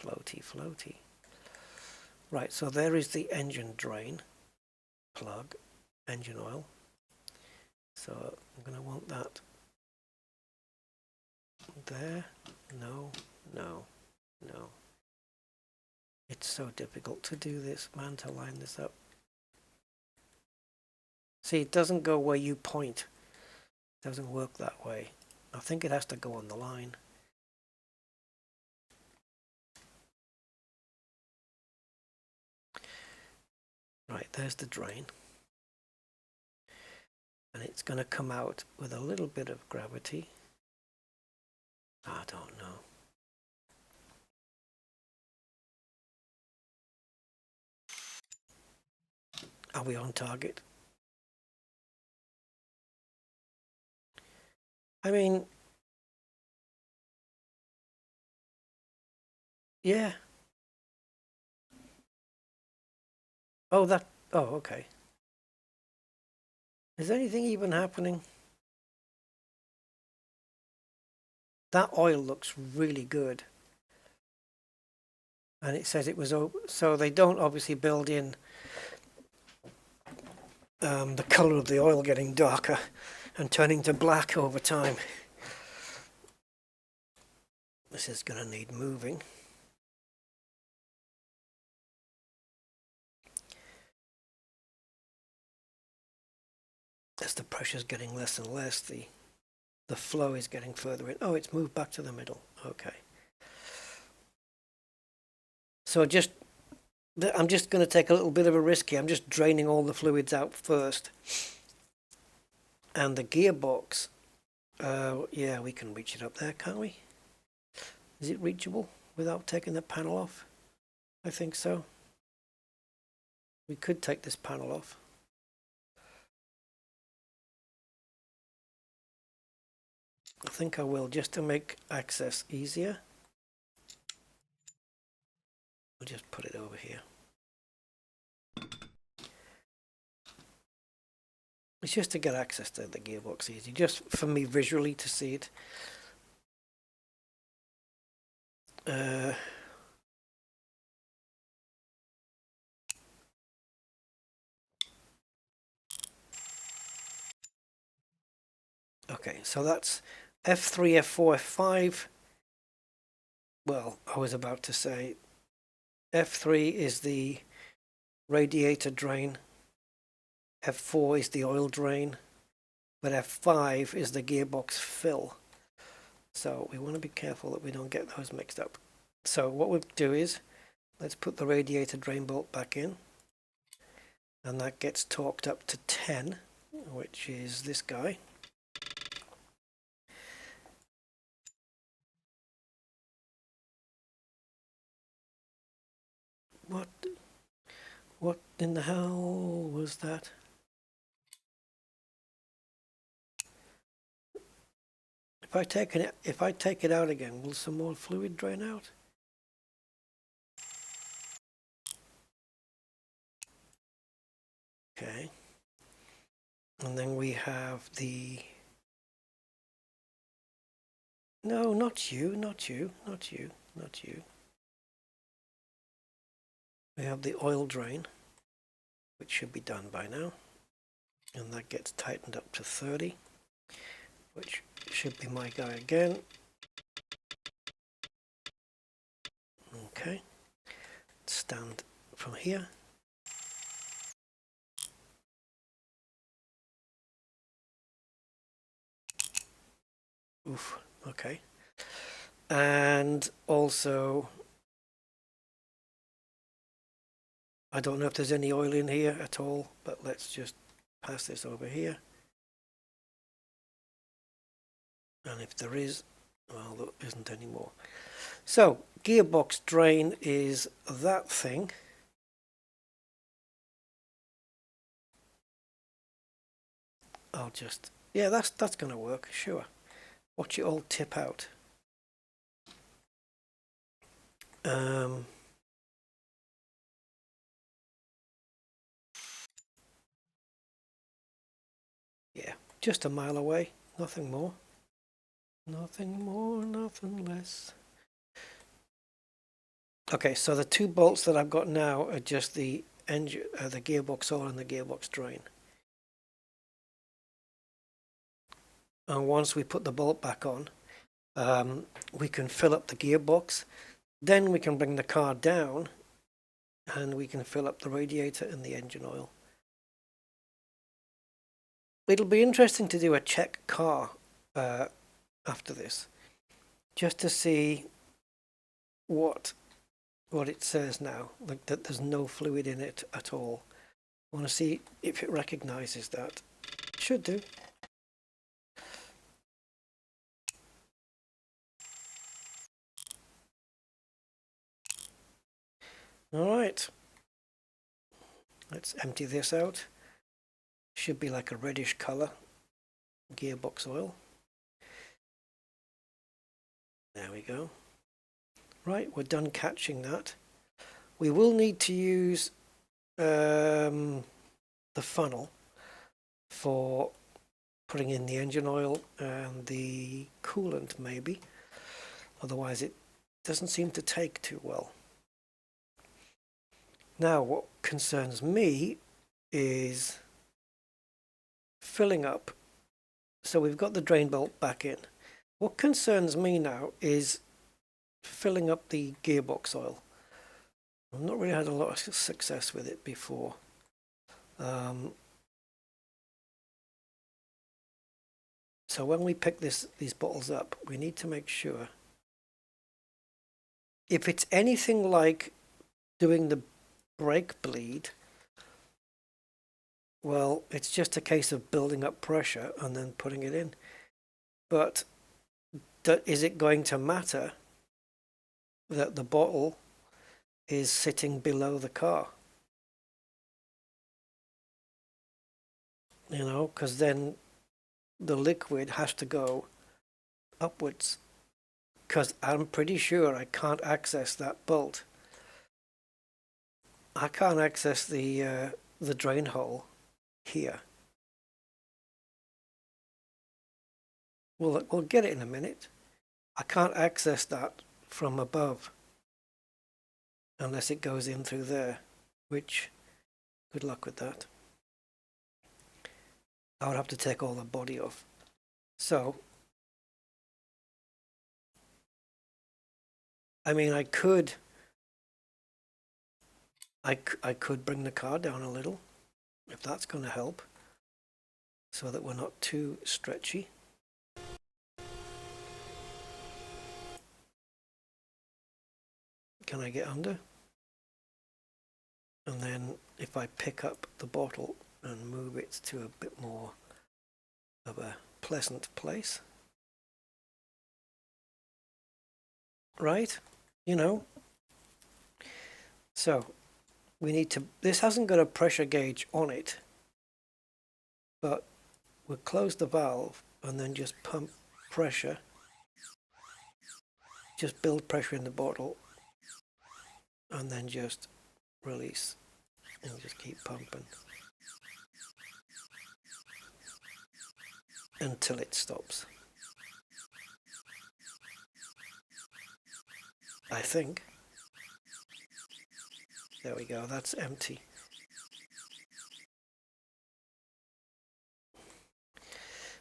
floaty, floaty. Right, so there is the engine drain plug, engine oil. So I'm going to want that there. No, no, no. It's so difficult to do this, man, to line this up. See, it doesn't go where you point. It doesn't work that way. I think it has to go on the line. Right, there's the drain. And it's going to come out with a little bit of gravity. I don't know. Are we on target? I mean, yeah. Oh, okay. Is anything even happening? That oil looks really good. And it says it was, so they don't obviously build in the color of the oil getting darker and turning to black over time. This is going to need moving. As the pressure's getting less and less, the flow is getting further in. Oh, it's moved back to the middle. Okay. So I'm just going to take a little bit of a risk here. I'm just draining all the fluids out first. And the gearbox, yeah, we can reach it up there, can't we? Is it reachable without taking the panel off? I think so. We could take this panel off. I think I will, just to make access easier. I'll just put it over here. It's just to get access to the gearbox easy, just for me visually to see it. Okay, so that's F3, F4, F5. Well, I was about to say F3 is the radiator drain, F4 is the oil drain, but F5 is the gearbox fill. So we want to be careful that we don't get those mixed up. So what we'll do is, let's put the radiator drain bolt back in, and that gets torqued up to 10, which is this guy. What in the hell was that? If I take it out again, will some more fluid drain out? Okay. And then we have the... No, not you, not you, not you, not you. We have the oil drain, which should be done by now. And that gets tightened up to 30, which should be my guy again. Okay, stand from here. Oof, okay. And also, I don't know if there's any oil in here at all, but let's just pass this over here. And if there is, well, there isn't anymore. So, gearbox drain is that thing. I'll just, yeah, that's going to work, sure. Watch it all tip out. Yeah, just a mile away, nothing more. Nothing more, nothing less. Okay, so the two bolts that I've got now are just the engine, the gearbox oil and the gearbox drain. And once we put the bolt back on, we can fill up the gearbox. Then we can bring the car down and we can fill up the radiator and the engine oil. It'll be interesting to do a check car after this, just to see what it says now, like that there's no fluid in it at all. I want to see if it recognizes that. It should do. All right, let's empty this out. Should be like a reddish color. Gearbox oil. There we go. Right, we're done catching that. We will need to use the funnel for putting in the engine oil and the coolant maybe. Otherwise it doesn't seem to take too well. Now what concerns me is filling up. So we've got the drain bolt back in. What concerns me now is filling up the gearbox oil. I've not really had a lot of success with it before. So when we pick these bottles up, we need to make sure, if it's anything like doing the brake bleed, well, it's just a case of building up pressure and then putting it in. But is it going to matter that the bottle is sitting below the car? You know, because then the liquid has to go upwards, because I'm pretty sure I can't access that bolt. I can't access the drain hole here. We'll get it in a minute. I can't access that from above unless it goes in through there, which, good luck with that. I would have to take all the body off. So, I mean, I could bring the car down a little, if that's going to help, so that we're not too stretchy. Can I get under? And then if I pick up the bottle and move it to a bit more of a pleasant place. Right? You know. So we need to, this hasn't got a pressure gauge on it, but we'll close the valve and then just pump pressure. Just build pressure in the bottle and then just release and just keep pumping until it stops. I think. There we go, that's empty.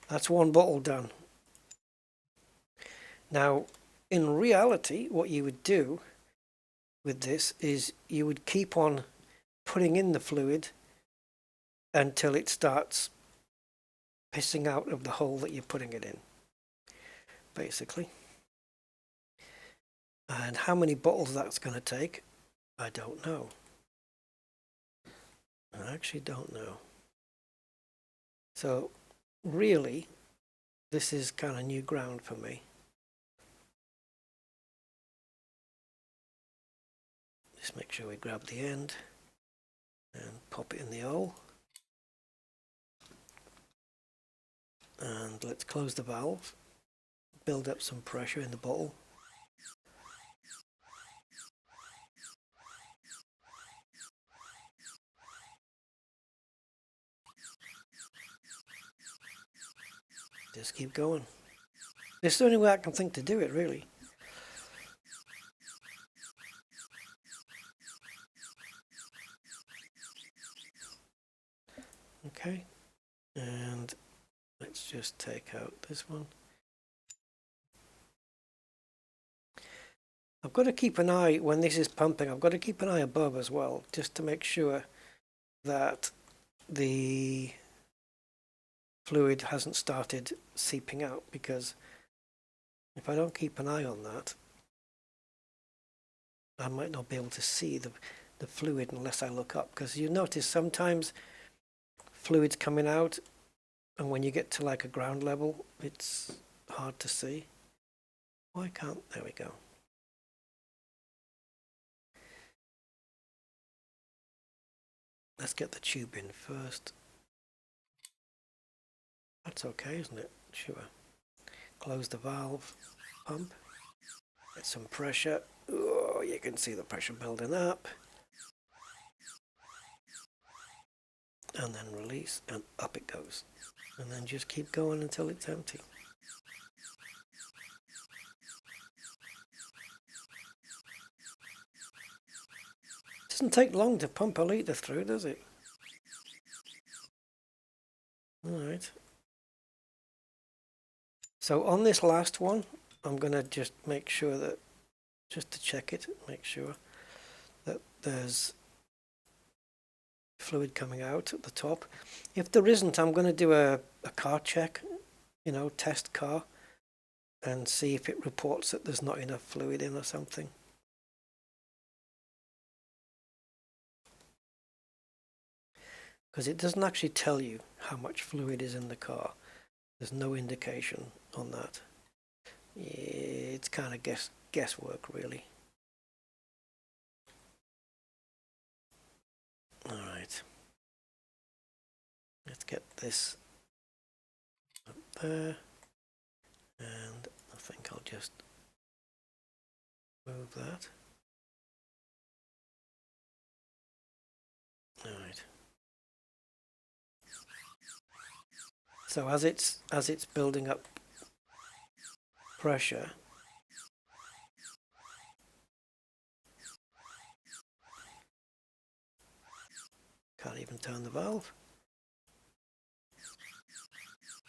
That's one bottle done. Now, in reality, what you would do with this is you would keep on putting in the fluid until it starts pissing out of the hole that you're putting it in, basically. And how many bottles that's going to take, I don't know. I actually don't know. So really, this is kind of new ground for me. Just make sure we grab the end and pop it in the hole. And let's close the valve, build up some pressure in the bottle. Just keep going. This is the only way I can think to do it, really. Okay, and let's just take out this one. I've got to keep an eye when this is pumping. I've got to keep an eye above as well, just to make sure that the fluid hasn't started seeping out, because if I don't keep an eye on that, I might not be able to see the fluid unless I look up, because you notice sometimes fluid's coming out and when you get to like a ground level it's hard to see. Why can't, there we go. Let's get the tube in first. That's okay, isn't it? Sure. Close the valve, pump, get some pressure. Oh, you can see the pressure building up. And then release, and up it goes. And then just keep going until it's empty. It doesn't take long to pump a litre through, does it? Alright. So on this last one, I'm going to just make sure that, just to check it, make sure that there's fluid coming out at the top. If there isn't, I'm going to do a car check, you know, test car, and see if it reports that there's not enough fluid in or something. Because it doesn't actually tell you how much fluid is in the car. There's no indication on that. It's kind of guesswork, really. Alright. Let's get this up there. And I think I'll just move that. Alright. So as it's building up pressure, can't even turn the valve.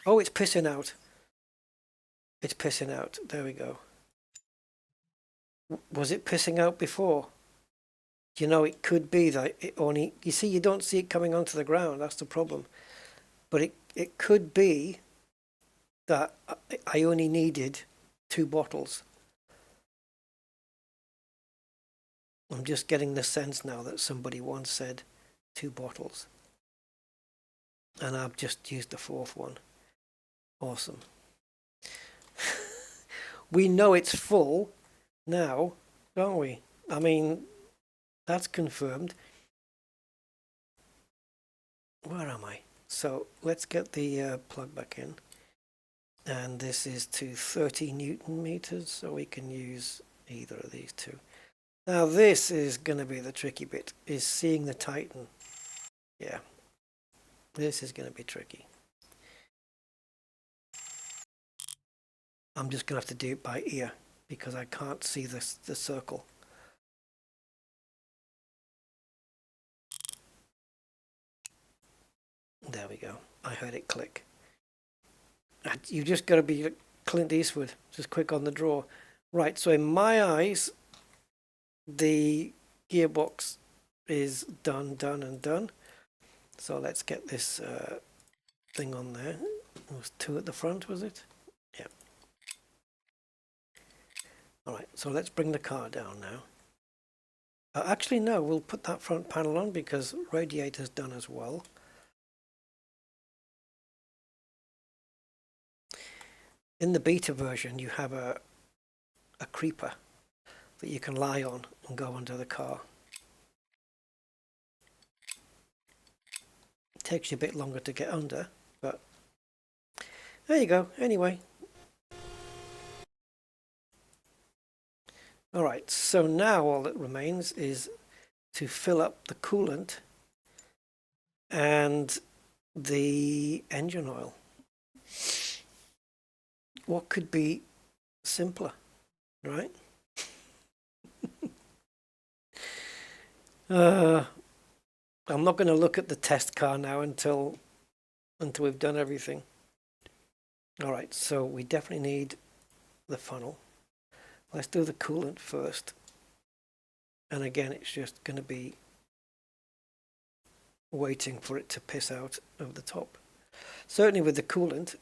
Oh, it's pissing out. It's pissing out. There we go. Was it pissing out before? You know, it could be that it only, you see, you don't see it coming onto the ground. That's the problem. But it could be that I only needed 2 bottles. I'm just getting the sense now that somebody once said 2 bottles. And I've just used the 4th one. Awesome. We know it's full now, don't we? I mean, that's confirmed. Where am I? So let's get the plug back in. And this is to 30 Newton meters, so we can use either of these two. Now this is going to be the tricky bit, is seeing the Titan. Yeah, this is going to be tricky. I'm just going to have to do it by ear because I can't see the circle. There we go. I heard it click. You just got to be Clint Eastwood, just quick on the draw. Right, so in my eyes, the gearbox is done, and done. So let's get this thing on there. There was 2 at the front, was it? Yeah. All right, so let's bring the car down now. Actually, no, we'll put that front panel on because radiator's done as well. In the beta version, you have a creeper that you can lie on and go under the car. It takes you a bit longer to get under, but there you go. Anyway. Alright, so now all that remains is to fill up the coolant and the engine oil. What could be simpler, right? I'm not going to look at the test car now until we've done everything. Alright, so we definitely need the funnel. Let's do the coolant first. And again, it's just going to be waiting for it to piss out of the top. Certainly with the coolant,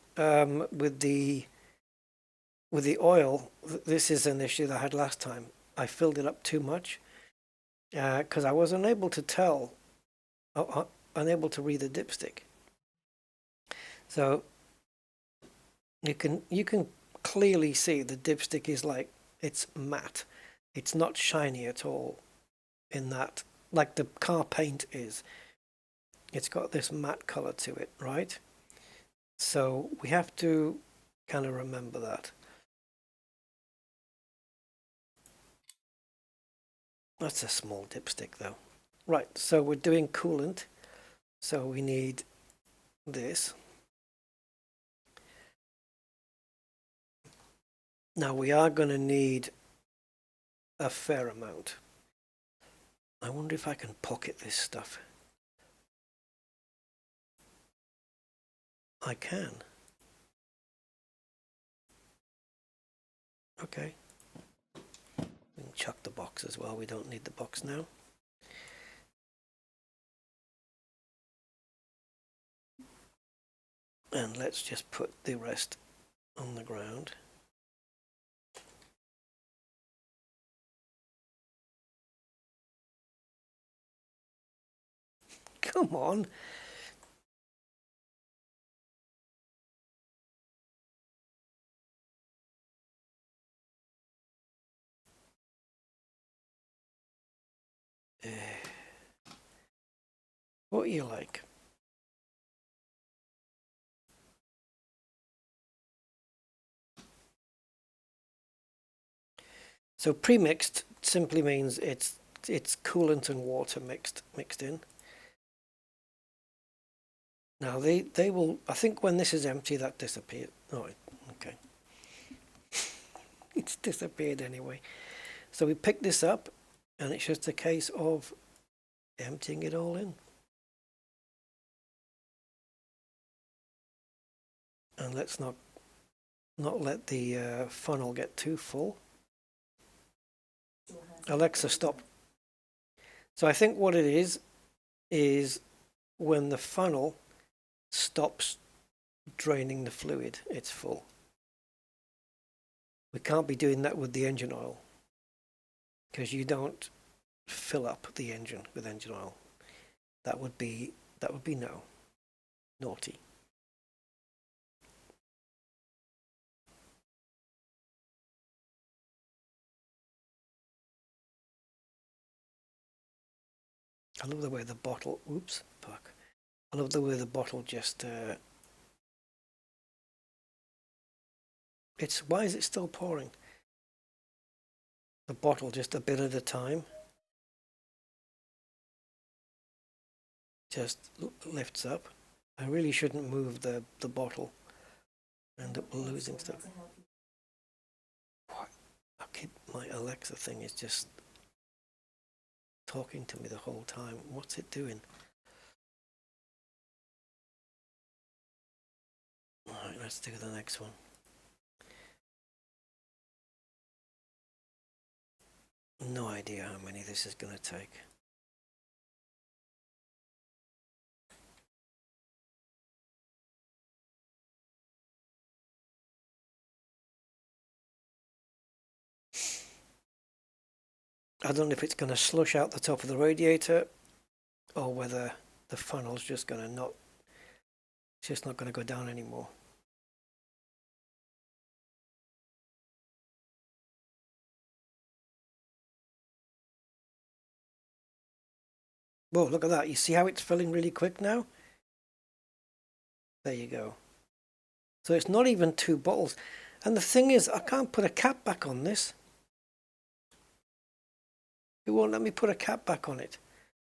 with the oil, this is an issue that I had last time. I filled it up too much because I was unable to tell, unable to read the dipstick. So you can clearly see the dipstick is like, it's matte. It's not shiny at all in that, like the car paint is. It's got this matte color to it, right? So we have to kind of remember that. That's a small dipstick though. Right, so we're doing coolant. So we need this. Now we are going to need a fair amount. I wonder if I can pocket this stuff. I can. Okay. We can chuck the box as well. We don't need the box now. And let's just put the rest on the ground. Come on. What are you like? So pre-mixed simply means it's coolant and water mixed in. Now they will, I think when this is empty that disappears. Oh, okay. It's disappeared anyway. So we pick this up and it's just a case of emptying it all in. And let's not let the funnel get too full. Alexa, stop. So I think what it is when the funnel stops draining the fluid, it's full. We can't be doing that with the engine oil because you don't fill up the engine with engine oil. That would be no. Naughty. I love the way the bottle, oops, fuck. I love the way the bottle just, why is it still pouring? The bottle just a bit at a time. Just lifts up. I really shouldn't move the bottle. End up losing stuff. What? Okay, my Alexa thing is just talking to me the whole time. What's it doing? Alright, let's do the next one. No idea how many this is going to take. I don't know if it's going to slush out the top of the radiator or whether the funnel's just going to not, it's just not going to go down anymore. Whoa, look at that. You see how it's filling really quick now? There you go. So it's not even 2 bottles. And the thing is, I can't put a cap back on this. It won't let me put a cap back on it.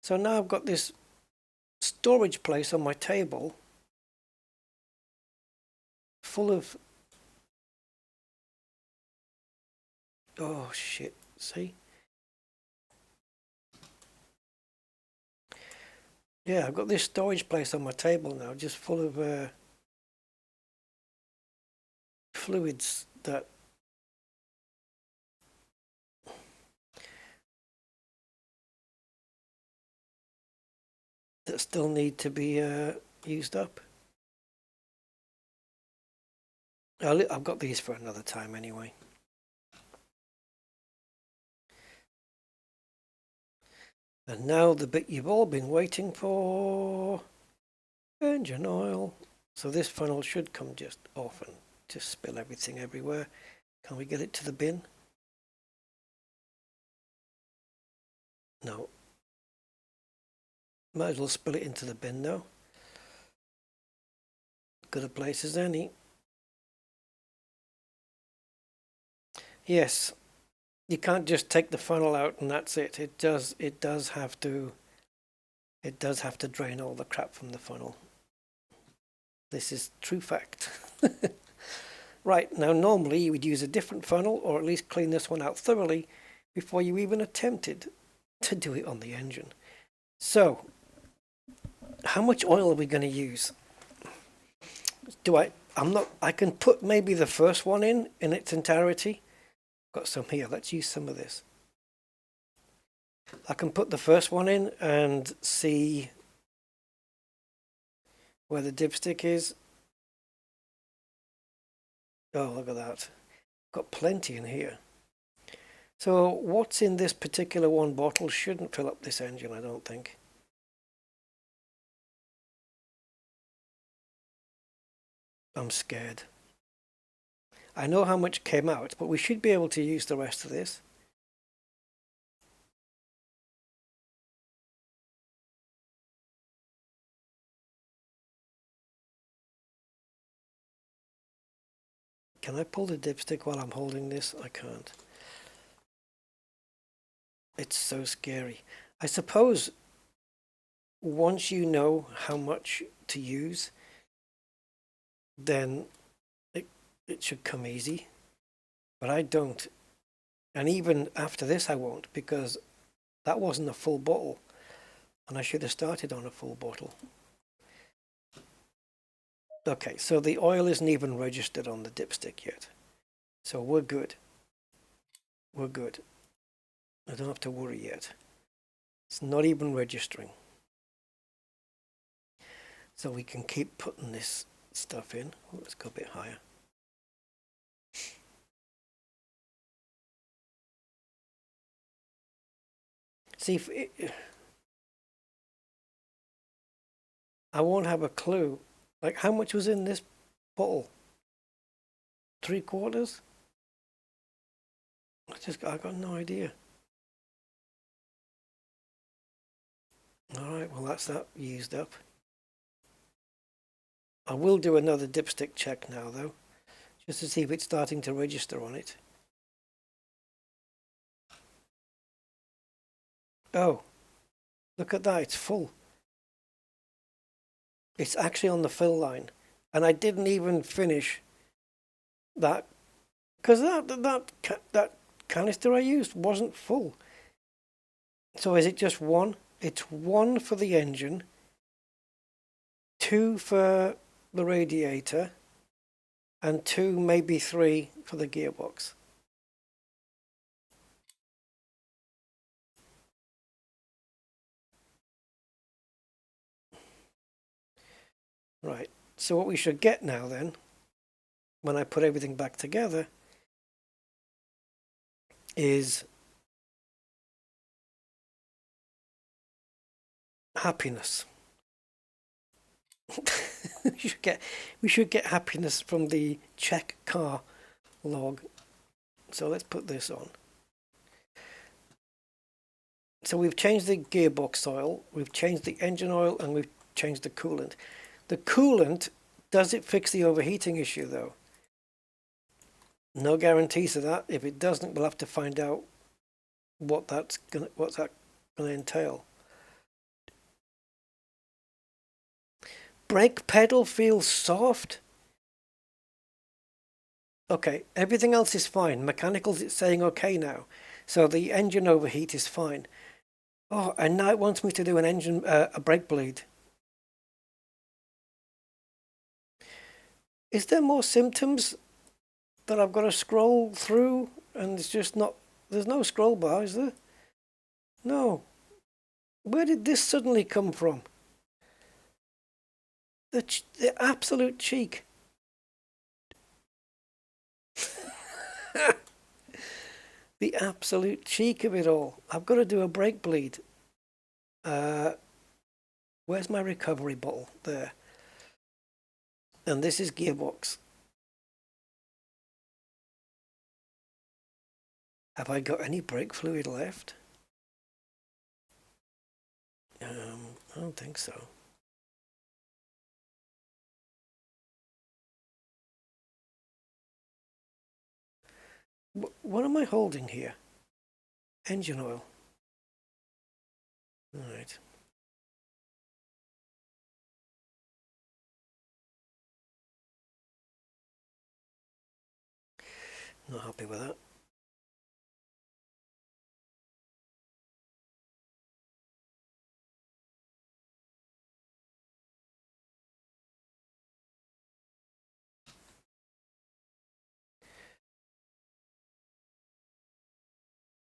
So now I've got this storage place on my table full of... Oh, shit. See? Yeah, I've got this storage place on my table now just full of fluids that still need to be used up. I've got these for another time anyway. And now the bit you've all been waiting for, engine oil. So this funnel should come just off and just spill everything everywhere. Can we get it to the bin? No. Might as well spill it into the bin now. Good a place as any. Yes, you can't just take the funnel out and that's it. It does have to drain all the crap from the funnel. This is true fact. Right, now normally you would use a different funnel or at least clean this one out thoroughly before you even attempted to do it on the engine. So, how much oil are we going to use? I can put maybe the first one in its entirety. Got some here. Let's use some of this. I can put the first one in and see where the dipstick is. Oh, look at that. Got plenty in here. So what's in this particular one bottle shouldn't fill up this engine, I don't think. I'm scared. I know how much came out, but we should be able to use the rest of this. Can I pull the dipstick while I'm holding this? I can't. It's so scary. I suppose once you know how much to use, then it should come easy. But I don't. And even after this I won't, because that wasn't a full bottle. And I should have started on a full bottle. Okay, so the oil isn't even registered on the dipstick yet. So we're good. We're good. I don't have to worry yet. It's not even registering. So we can keep putting this stuff in. Oh, let's go a bit higher. See, I won't have a clue. Like, how much was in this bottle? 3/4? I got no idea. All right, well that's that used up. I will do another dipstick check now though, just to see if it's starting to register on it. Oh, look at that, it's full. It's actually on the fill line, and I didn't even finish that because that canister I used wasn't full. So is it just one? It's one for the engine, 2 for the radiator, and 2, maybe 3 for the gearbox. Right, so what we should get now then, when I put everything back together, is happiness. we should get happiness from the check car log. So let's put this on. So we've changed the gearbox oil, we've changed the engine oil, and we've changed the coolant. The coolant, does it fix the overheating issue though? No guarantees of that. If it doesn't, we'll have to find out what's that gonna entail. Brake pedal feels soft. Okay, everything else is fine. Mechanicals, it's saying okay now. So the engine overheat is fine. Oh, and now it wants me to do a brake bleed. Is there more symptoms that I've got to scroll through? And it's just not, there's no scroll bar, is there? No. Where did this suddenly come from? The absolute cheek. The absolute cheek of it all. I've got to do a brake bleed. Where's my recovery bottle? There. And this is gearbox. Have I got any brake fluid left? I don't think so. What am I holding here? Engine oil. All right. Not happy with that.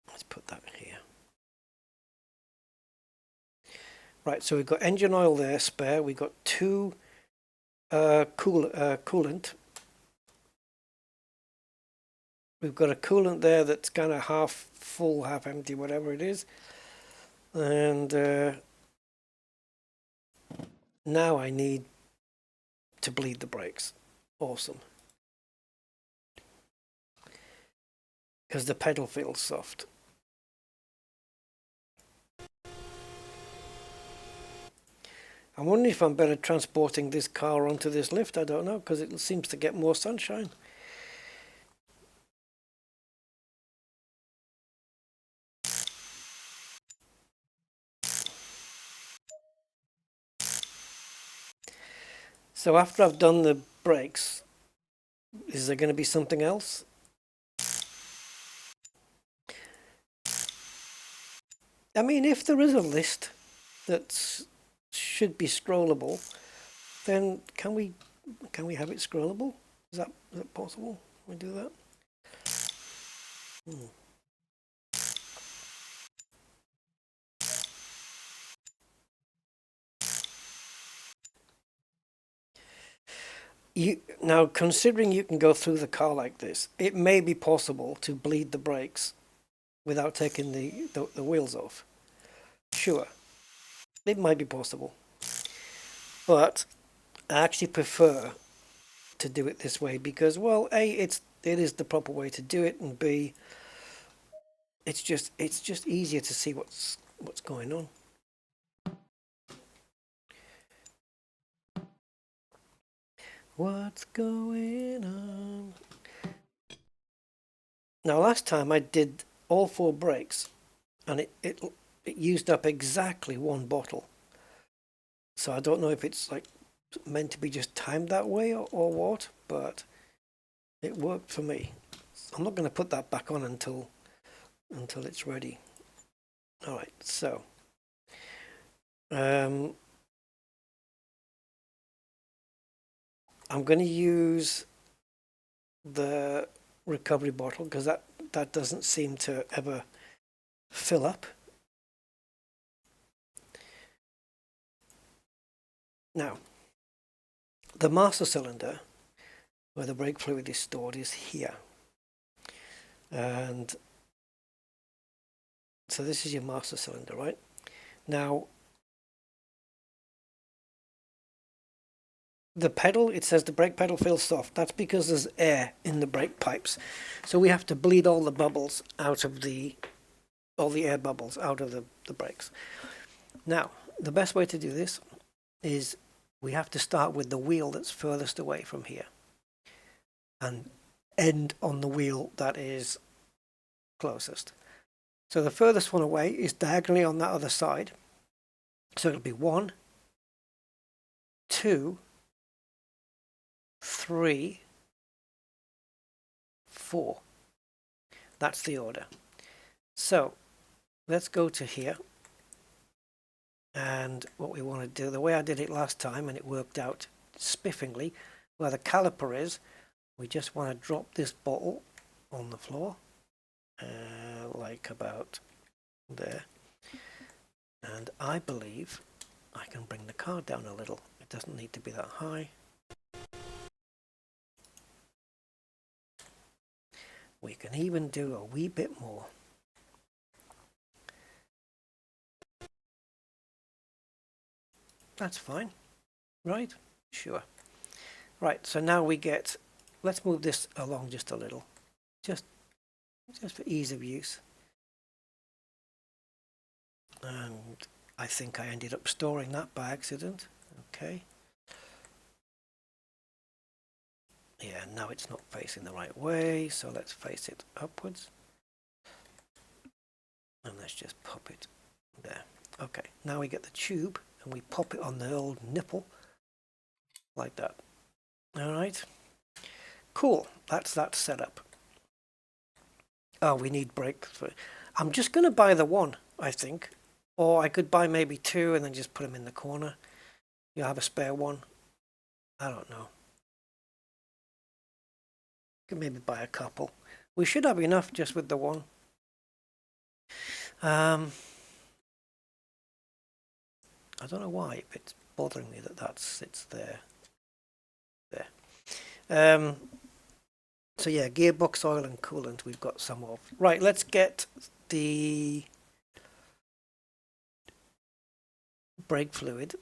Let's put that here. Right, so we've got engine oil there, spare. We've got two coolant. We've got a coolant there that's kind of half full, half empty, whatever it is. And now I need to bleed the brakes. Awesome. Because the pedal feels soft. I'm wondering if I'm better transporting this car onto this lift. I don't know, because it seems to get more sunshine. So after I've done the brakes, is there going to be something else? I mean, if there is a list that should be scrollable, then can we have it scrollable? Is that possible? Can we do that? Now, considering you can go through the car like this, it may be possible to bleed the brakes without taking the wheels off. Sure, it might be possible, but I actually prefer to do it this way because, well, A, it is the proper way to do it, and B, it's just easier to see what's going on. What's going on? Now, last time I did all 4 brakes, and it used up exactly 1 bottle. So I don't know if it's like meant to be just timed that way or what, but it worked for me. I'm not going to put that back on until it's ready. All right, so I'm going to use the recovery bottle because that doesn't seem to ever fill up. Now, The master cylinder, where the brake fluid is stored, is here. And so this is your master cylinder, right? Now, the pedal, it says the brake pedal feels soft. That's because there's air in the brake pipes. So we have to bleed all the bubbles out of all the air bubbles out of the brakes. Now, the best way to do this is we have to start with the wheel that's furthest away from here and end on the wheel that is closest. So the furthest one away is diagonally on that other side. So it'll be 1, 2, 3, 4. That's the order. So let's go to here. And what we want to do, the way I did it last time, and it worked out spiffingly, where the caliper is, we just want to drop this bottle on the floor, like about there. And I believe I can bring the car down a little. It doesn't need to be that high. We can even do a wee bit more. That's fine, right? Sure. Right, so now we get, let's move this along just a little, just for ease of use. And I think I ended up storing that by accident. Okay. Yeah, now it's not facing the right way, so let's face it upwards. And let's just pop it there. Okay, now we get the tube and we pop it on the old nipple like that. All right, cool. That's that setup. Oh, we need brake. I'm just going to buy the one, I think. Or I could buy maybe 2 and then just put them in the corner. You have a spare one. I don't know. Could maybe buy a couple. We should have enough just with the one. I don't know why it's bothering me that sits there. There. So yeah, gearbox oil and coolant we've got some of. Right, let's get the brake fluid.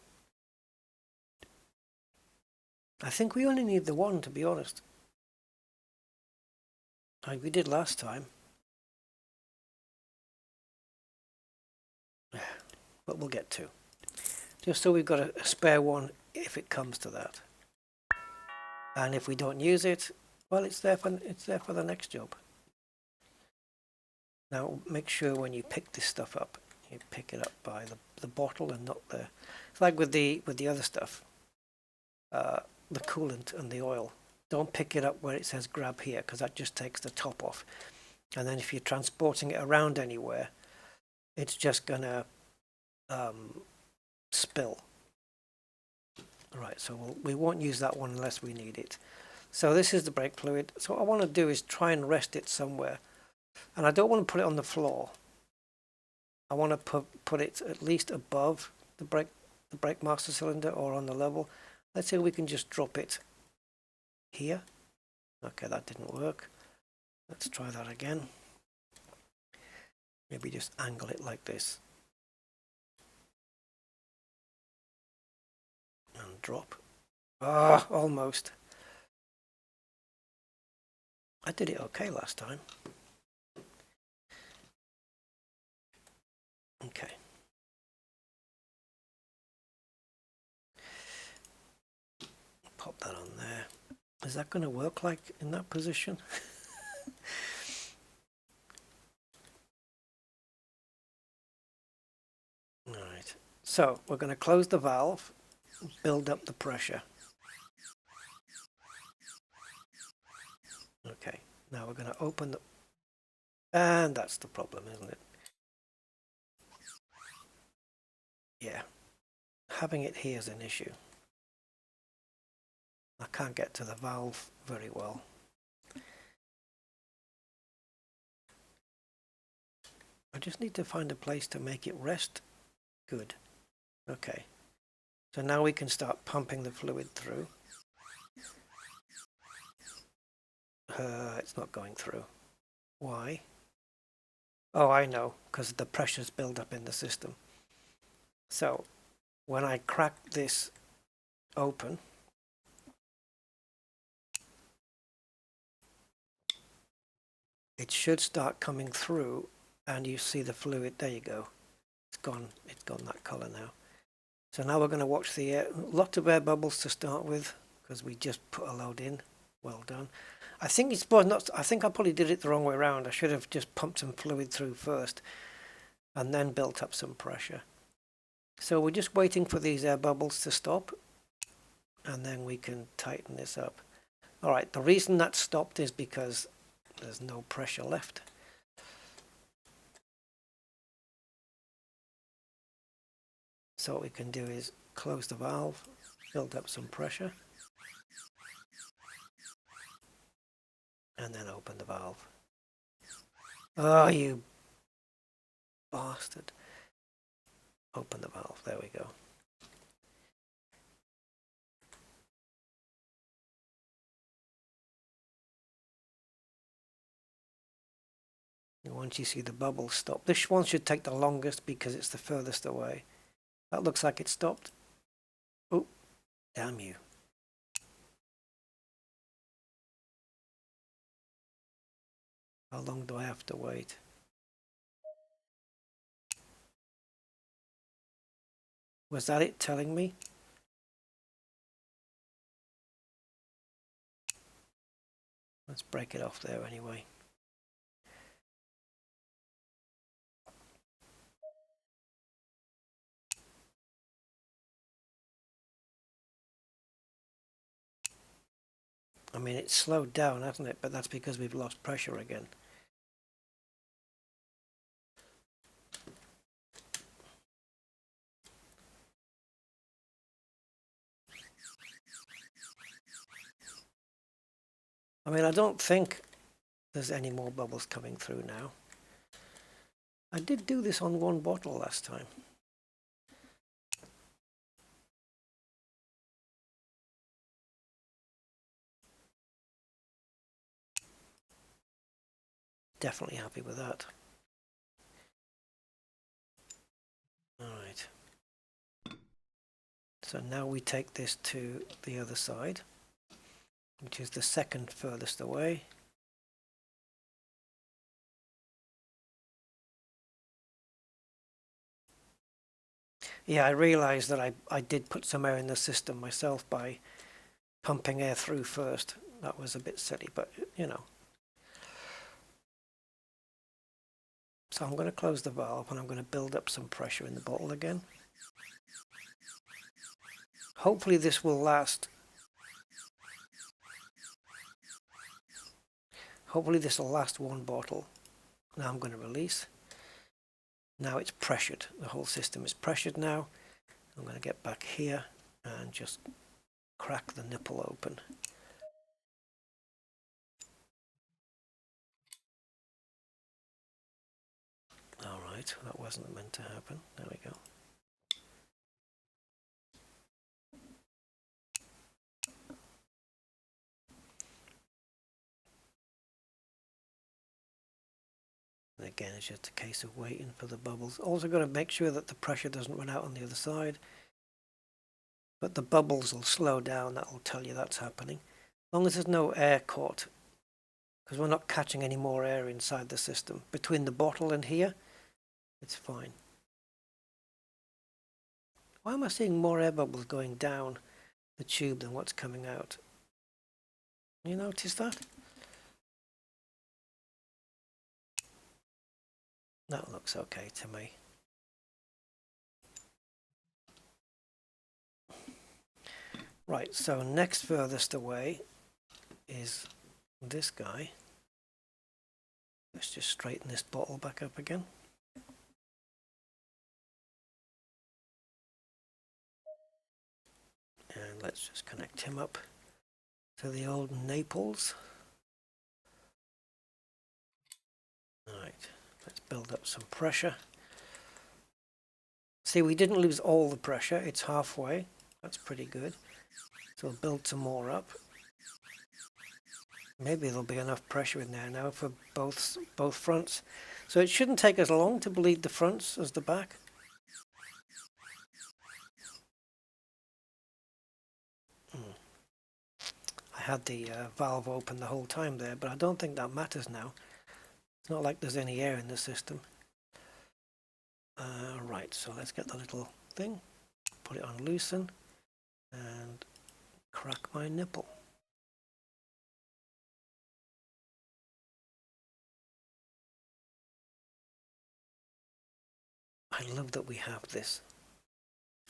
I think we only need the one, to be honest. Like we did last time. But we'll get 2. Just so we've got a spare one if it comes to that. And if we don't use it, well, it's there for the next job. Now make sure when you pick this stuff up, you pick it up by the bottle and not the. It's like with the other stuff, the coolant and the oil. Don't pick it up where it says grab here, because that just takes the top off. And then if you're transporting it around anywhere, it's just gonna spill. Right, so we won't use that one unless we need it. So this is the brake fluid. So what I want to do is try and rest it somewhere. And I don't want to put it on the floor. I want to put it at least above the brake master cylinder or on the level. Let's say we can just drop it here. Okay, that didn't work. Let's try that again. Maybe just angle it like this. And drop. Ah, almost. I did it okay last time. Okay. Pop that on there. Is that going to work like in that position? All right. So we're going to close the valve, build up the pressure. Okay. Now we're going to open the... And that's the problem, isn't it? Yeah. Having it here is an issue. I can't get to the valve very well. I just need to find a place to make it rest good. Okay. So now we can start pumping the fluid through. It's not going through. Why? Oh, I know, because the pressure's built up in the system. So when I crack this open, it should start coming through, and you see the fluid. There you go. It's gone that color now. So now we're going to watch the air. Lots of air bubbles to start with, because we just put a load in. Well done. I think it's not. I think I probably did it the wrong way around. I should have just pumped some fluid through first, and then built up some pressure. So we're just waiting for these air bubbles to stop, and then we can tighten this up. All right. The reason that stopped is because there's no pressure left. So what we can do is close the valve, build up some pressure, and then open the valve. Oh, you bastard. Open the valve. There we go. And once you see the bubbles stop, this one should take the longest because it's the furthest away. That looks like it stopped. Oh, damn you. How long do I have to wait? Was that it telling me? Let's break it off there anyway. I mean, it's slowed down, hasn't it? But that's because we've lost pressure again. I mean, I don't think there's any more bubbles coming through now. I did do this on one bottle last time. Definitely happy with that. All right. So now we take this to the other side, which is the second furthest away. Yeah, I realized that I did put some air in the system myself by pumping air through first. That was a bit silly, but you know. So I'm going to close the valve and I'm going to build up some pressure in the bottle again. Hopefully this will last. Hopefully this will last one bottle. Now I'm going to release. Now it's pressured. The whole system is pressured now. I'm going to get back here and just crack the nipple open. Alright, that wasn't meant to happen. There we go. And again, it's just a case of waiting for the bubbles. Also got to make sure that the pressure doesn't run out on the other side. But the bubbles will slow down. That will tell you that's happening. As long as there's no air caught. Because we're not catching any more air inside the system. Between the bottle and here, it's fine. Why am I seeing more air bubbles going down the tube than what's coming out? You notice that? That looks okay to me. Right, so next furthest away is this guy. Let's just straighten this bottle back up again. And let's just connect him up to the old Naples. Alright, let's build up some pressure. See, we didn't lose all the pressure, it's halfway. That's pretty good. So we'll build some more up. maybe there'll be enough pressure in there now for both fronts. So it shouldn't take as long to bleed the fronts as the back. I had the valve open the whole time there, but I don't think that matters now. It's not like there's any air in the system. Right, so let's get the little thing, put it on loosen, and crack my nipple. I love that we have this.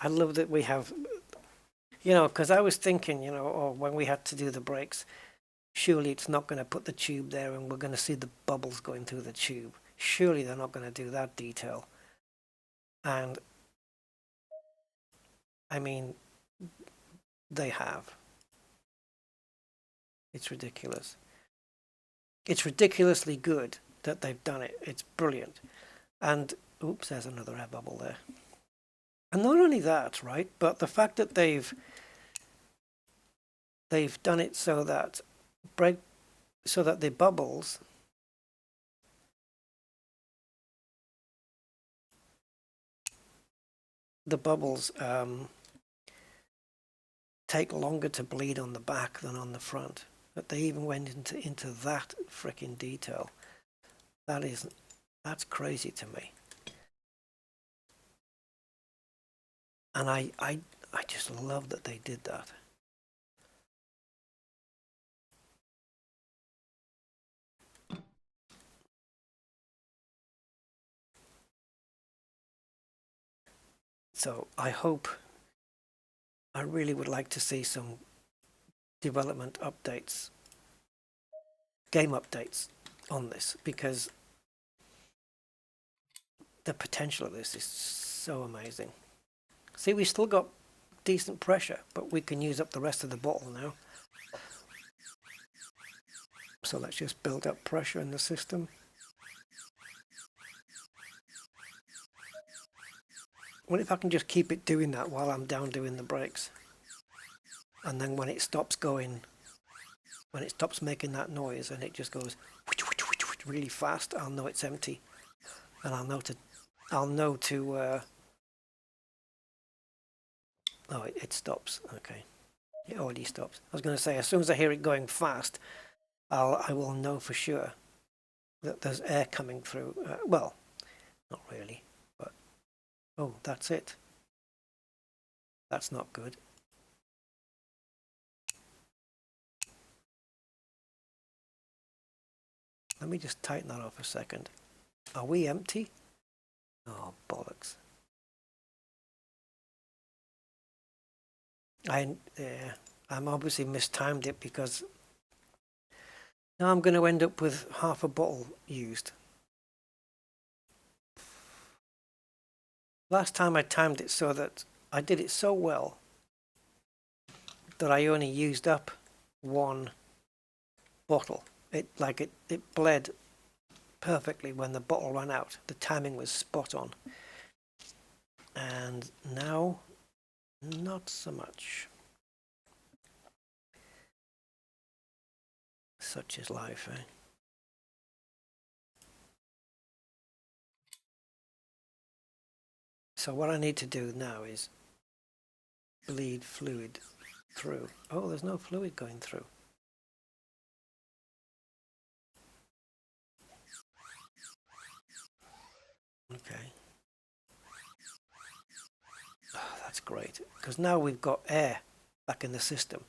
I love that we have, you know, because I was thinking, you know, oh, when we had to do the brakes, surely it's not going to put the tube there and we're going to see the bubbles going through the tube. Surely they're not going to do that detail. And, I mean, they have. It's ridiculous. It's ridiculously good that they've done it. It's brilliant. And, oops, there's another air bubble there. And not only that, right, but the fact that they've done it so that the bubbles take longer to bleed on the back than on the front. But they even went into that freaking detail. That's crazy to me. And I just love that they did that. So I really would like to see some development updates, game updates on this, because the potential of this is so amazing. See, we still got decent pressure, but we can use up the rest of the bottle now. So let's just build up pressure in the system. What if I can just keep it doing that while I'm down doing the brakes? And then when it stops going, when it stops making that noise and it just goes really fast, I'll know it's empty. And I'll know to oh, it stops. Okay. It already stops. I was going to say, as soon as I hear it going fast, I will know for sure that there's air coming through. Well, not really, but oh, that's it. That's not good. Let me just tighten that off a second. Are we empty? Oh, bollocks. I'm obviously mistimed it, because now I'm going to end up with half a bottle used. Last time I timed it so that I did it so well that I only used up one bottle. It bled perfectly when the bottle ran out. The timing was spot on. And now, not so much. Such is life, eh? So what I need to do now is bleed fluid through. Oh, there's no fluid going through. Okay. Oh, that's great, because now we've got air back in the system.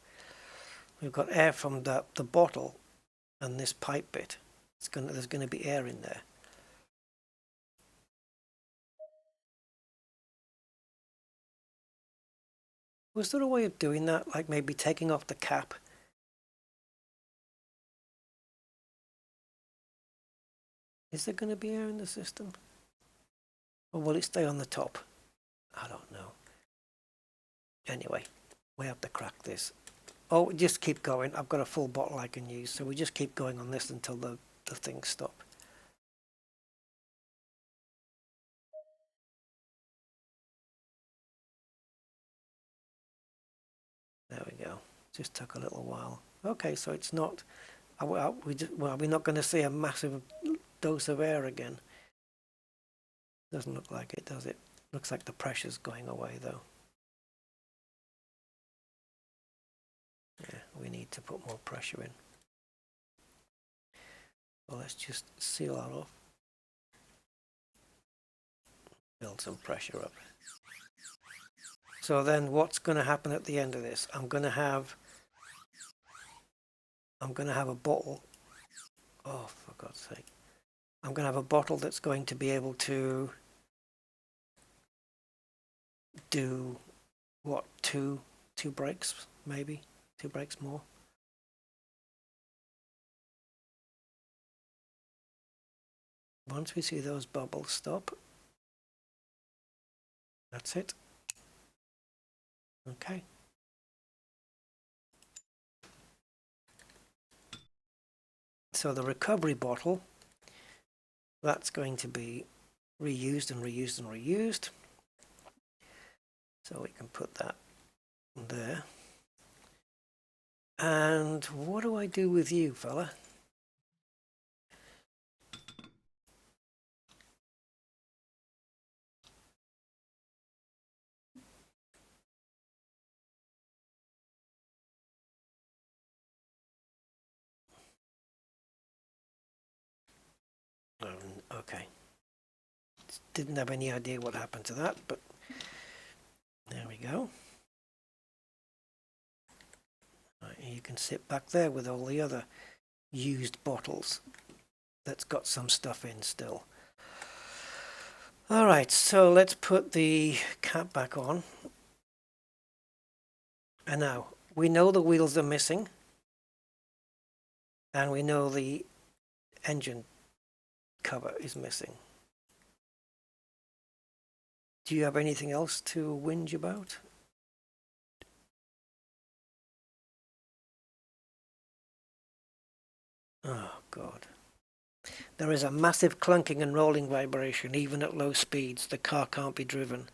We've got air from the bottle and this pipe bit. There's going to be air in there. Was there a way of doing that, like maybe taking off the cap? Is there going to be air in the system? Or will it stay on the top? I don't know. Anyway, we have to crack this. Oh, just keep going. I've got a full bottle I can use, so we just keep going on this until the things stop. There we go. Just took a little while. Okay, so it's not Well, we're not going to see a massive dose of air again. Doesn't look like it, does it? Looks like the pressure's going away, though. Yeah, we need to put more pressure in. Well, let's just seal that off. Build some pressure up. So then what's going to happen at the end of this? I'm going to have a bottle. Oh, for God's sake. I'm going to have a bottle that's going to be able to do, what, two breaks, maybe? 2 breaks more. Once we see those bubbles stop, that's it. Okay. So the recovery bottle, that's going to be reused and reused and reused. So we can put that there. And what do I do with you, fella? Okay. Didn't have any idea what happened to that, but there we go. Right, you can sit back there with all the other used bottles that's got some stuff in still. All right, so let's put the cap back on. And now we know the wheels are missing, and we know the engine cover is missing. Do you have anything else to whinge about? Oh, God. There is a massive clunking and rolling vibration, even at low speeds. The car can't be driven.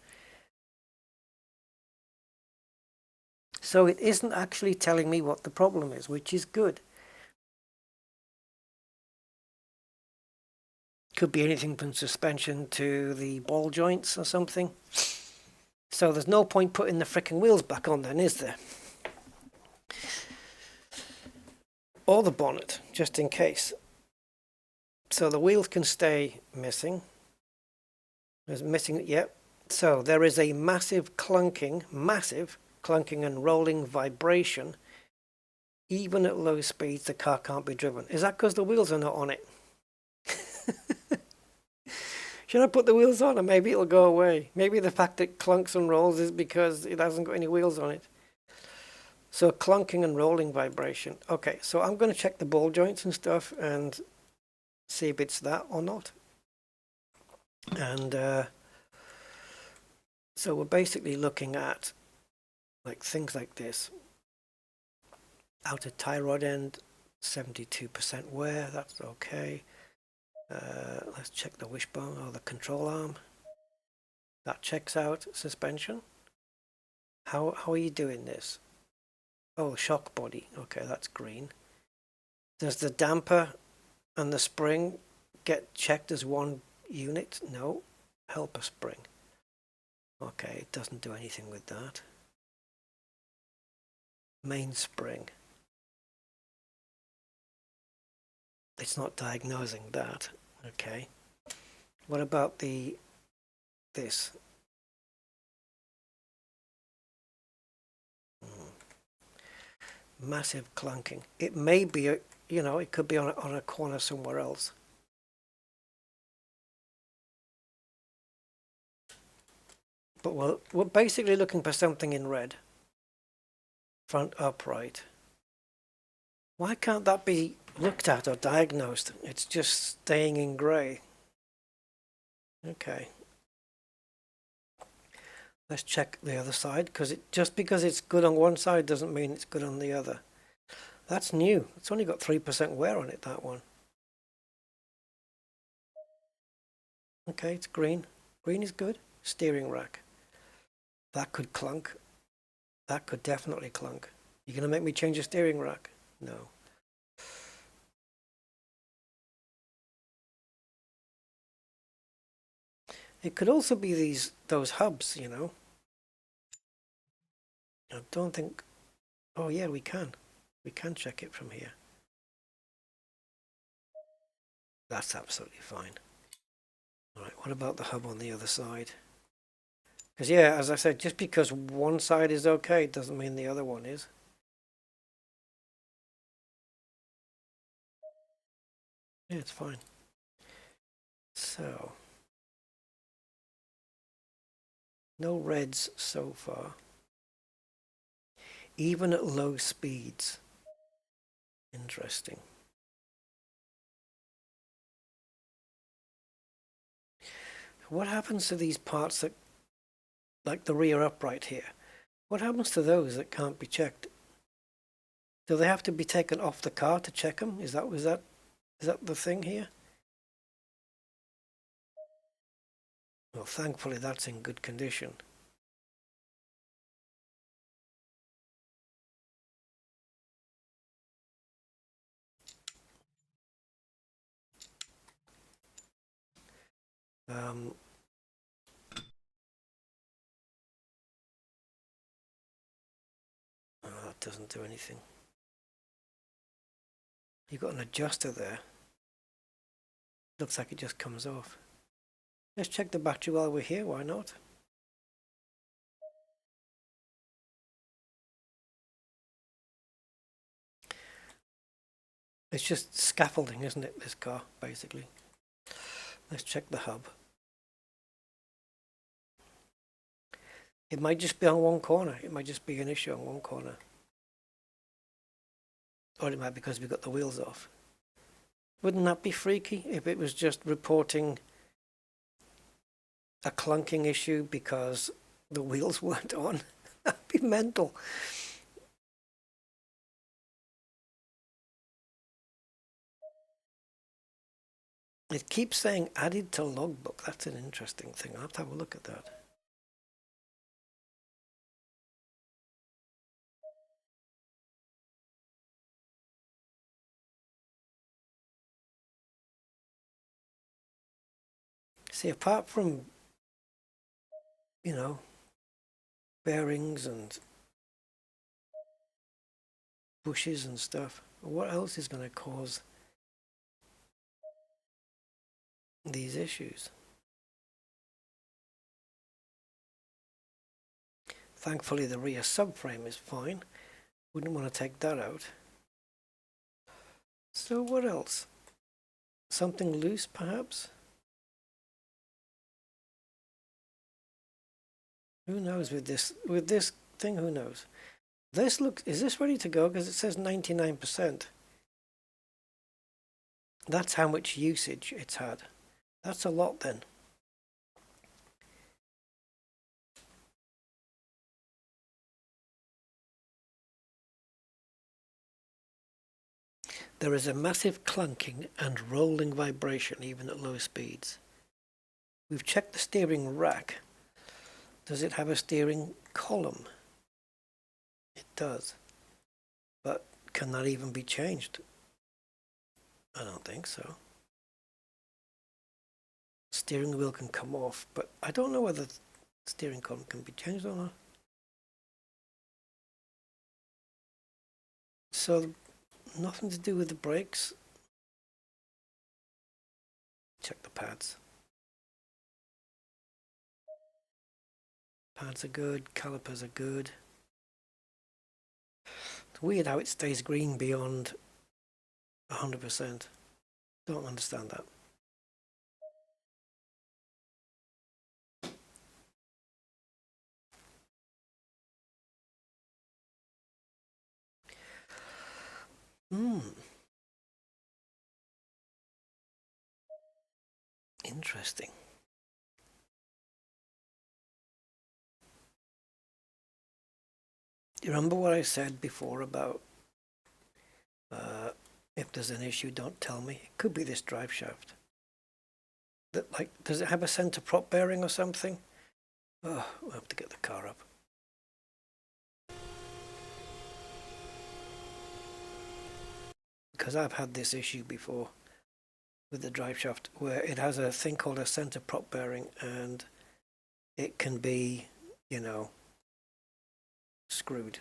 So it isn't actually telling me what the problem is, which is good. Could be anything from suspension to the ball joints or something. So there's no point putting the frickin' wheels back on then, is there? Or the bonnet, just in case. So the wheels can stay missing. There's missing, yep. So there is a massive clunking and rolling vibration. Even at low speeds, the car can't be driven. Is that because the wheels are not on it? Should I put the wheels on and maybe it'll go away? Maybe the fact it clunks and rolls is because it hasn't got any wheels on it. So clunking and rolling vibration. Okay, so I'm going to check the ball joints and stuff and see if it's that or not. And so we're basically looking at like things like this. Outer tie rod end, 72% wear, that's okay. Let's check the wishbone or the control arm. That checks out. Suspension. How are you doing this? Oh, shock body. Okay, that's green. Does the damper and the spring get checked as one unit? No. Helper spring. Okay, it doesn't do anything with that. Mainspring. It's not diagnosing that. Okay. What about this? Massive clunking. It may be, it could be on a corner somewhere else. But we're basically looking for something in red. Front upright. Why can't that be looked at or diagnosed? It's just staying in grey. Okay. Let's check the other side, because just because it's good on one side doesn't mean it's good on the other. That's new. It's only got 3% wear on it, that one. Okay, it's green. Green is good. Steering rack. That could clunk. That could definitely clunk. You gonna make me change the steering rack? No. It could also be those hubs, you know. I don't think... Oh yeah, we can. We can check it from here. That's absolutely fine. Alright, what about the hub on the other side? Because yeah, as I said, just because one side is okay, doesn't mean the other one is. Yeah, it's fine. So, no reds so far. Even at low speeds. Interesting. What happens to these parts that, like the rear upright here? What happens to those that can't be checked? Do they have to be taken off the car to check them? Is that the thing here? Well, thankfully that's in good condition. Oh, that doesn't do anything. You've got an adjuster there. Looks like it just comes off. Let's check the battery while we're here, why not? It's just scaffolding, isn't it, this car, basically. Let's check the hub. It might just be on one corner. It might just be an issue on one corner. Or it might be because we got the wheels off. Wouldn't that be freaky if it was just reporting a clunking issue because the wheels weren't on? That'd be mental. It keeps saying added to logbook. That's an interesting thing. I'll have to have a look at that. See, apart from, you know, bearings and bushes and stuff, what else is going to cause these issues? Thankfully the rear subframe is fine. Wouldn't want to take that out. So what else? Something loose perhaps? Who knows with this thing, who knows? Is this ready to go? Because it says 99%. That's how much usage it's had. That's a lot then. There is a massive clunking and rolling vibration even at low speeds. We've checked the steering rack. Does it have a steering column? It does. But can that even be changed? I don't think so. Steering wheel can come off, but I don't know whether the steering column can be changed or not. So nothing to do with the brakes. Check the pads. Pads are good, calipers are good. It's weird how it stays green beyond 100%. Don't understand that. Interesting. Do you remember what I said before about if there's an issue, don't tell me? It could be this drive shaft. That, like, does it have a center prop bearing or something? Oh, we'll have to get the car up. Because I've had this issue before. with the drive shaft, where it has a thing called a center prop bearing, and it can be, you know, screwed.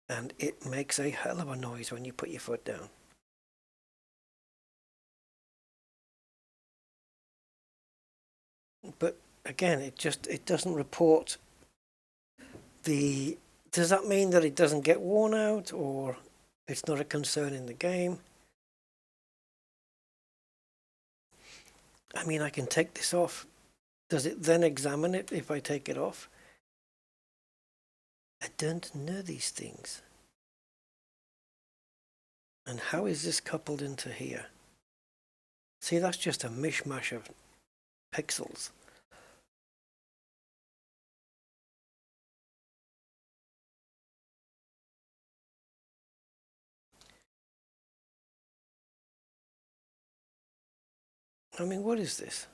And it makes a hell of a noise when you put your foot down. But again, it doesn't report the... Does that mean that it doesn't get worn out, or it's not a concern in the game? I mean, I can take this off. Does it then examine it if I take it off? I don't know these things. And how is this coupled into here? See, that's just a mishmash of pixels. I mean, what is this?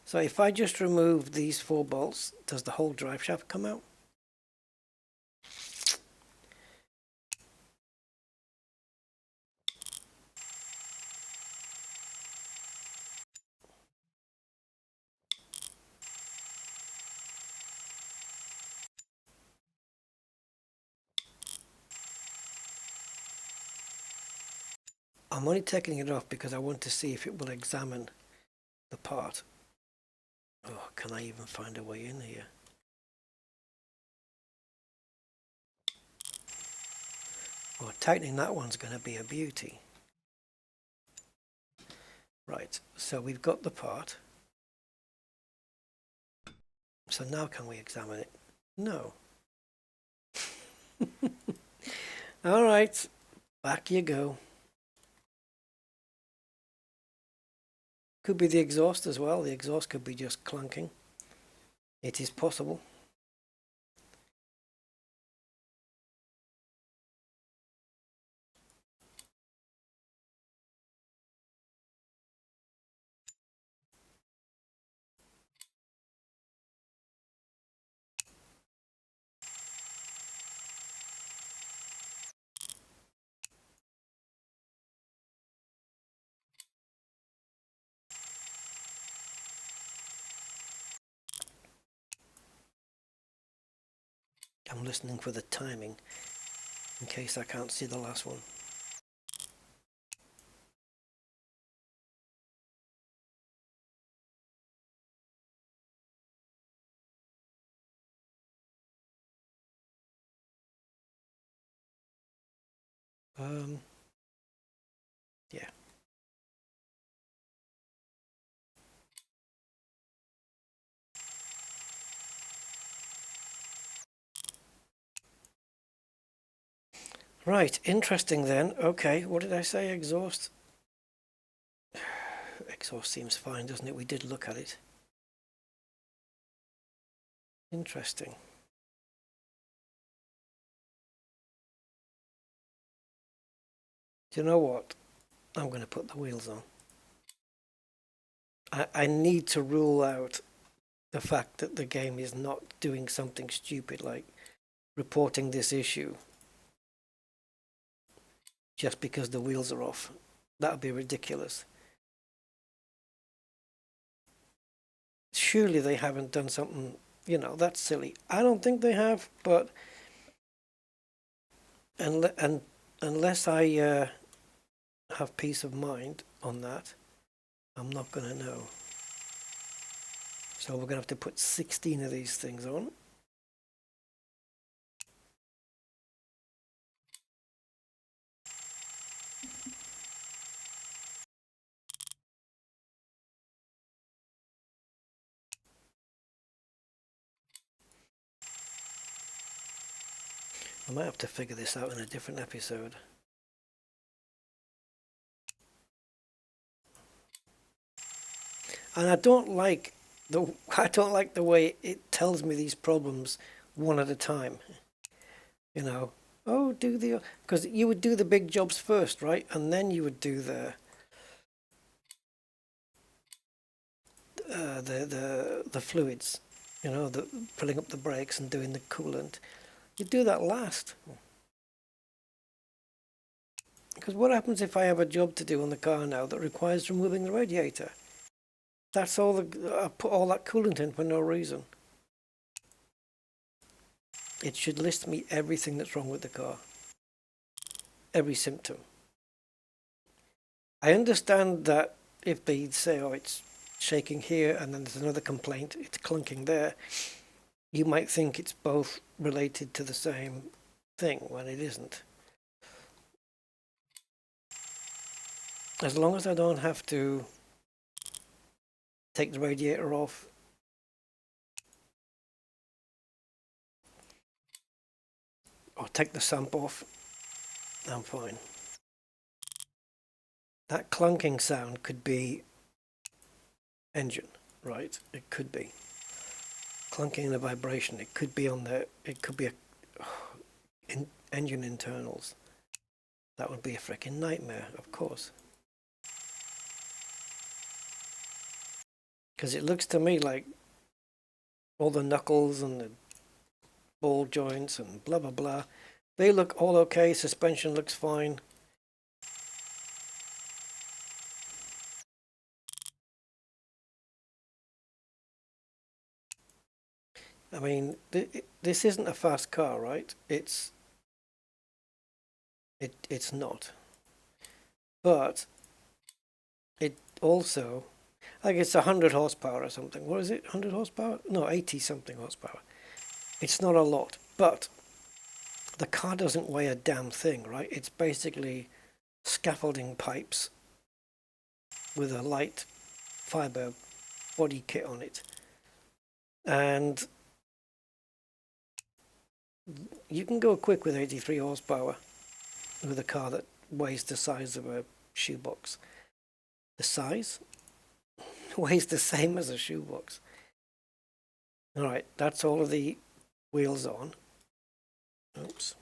So if I just remove these 4 bolts, does the whole drive shaft come out? I'm only taking it off because I want to see if it will examine the part. Oh, can I even find a way in here? Oh, tightening that one's going to be a beauty. Right, so we've got the part. So now can we examine it? No. All right, back you go. Could be the exhaust as well. The exhaust could be just clunking. It is possible. I'm listening for the timing in case I can't see the last one. Yeah. Right, interesting then. Okay, what did I say? Exhaust? Exhaust seems fine, doesn't it? We did look at it. Interesting. Do you know what? I'm going to put the wheels on. I need to rule out the fact that the game is not doing something stupid like reporting this issue just because the wheels are off. That would be ridiculous. Surely they haven't done something, you know, that's silly. I don't think they have, but unless I have peace of mind on that, I'm not going to know. So we're going to have to put 16 of these things on. I might have to figure this out in a different episode. And I don't like the way it tells me these problems one at a time. You know, oh, do the... Because you would do the big jobs first, right? And then you would do the fluids, you know, the filling up the brakes and doing the coolant. You do that last. Because what happens if I have a job to do on the car now that requires removing the radiator? That's all I put all that coolant in for no reason. It should list me everything that's wrong with the car. Every symptom. I understand that if they say, oh, it's shaking here and then there's another complaint, it's clunking there, you might think it's both related to the same thing when it isn't. As long as I don't have to take the radiator off or take the sump off, I'm fine. That clunking sound could be engine, right? It could be. Clunking and the vibration, it could be on the, it could be engine internals. That would be a freaking nightmare, of course. Because it looks to me like all the knuckles and the ball joints and blah blah blah, they look all okay, suspension looks fine. I mean, this isn't a fast car, right? It's not. But it also, like, it's 100 horsepower or something. What is it? 100 horsepower? No, 80 something horsepower. It's not a lot, but the car doesn't weigh a damn thing, right? It's basically scaffolding pipes with a light fiber body kit on it. And you can go quick with 83 horsepower with a car that weighs the size of a shoebox. The size weighs the same as a shoebox. Alright, that's all of the wheels on. Oops.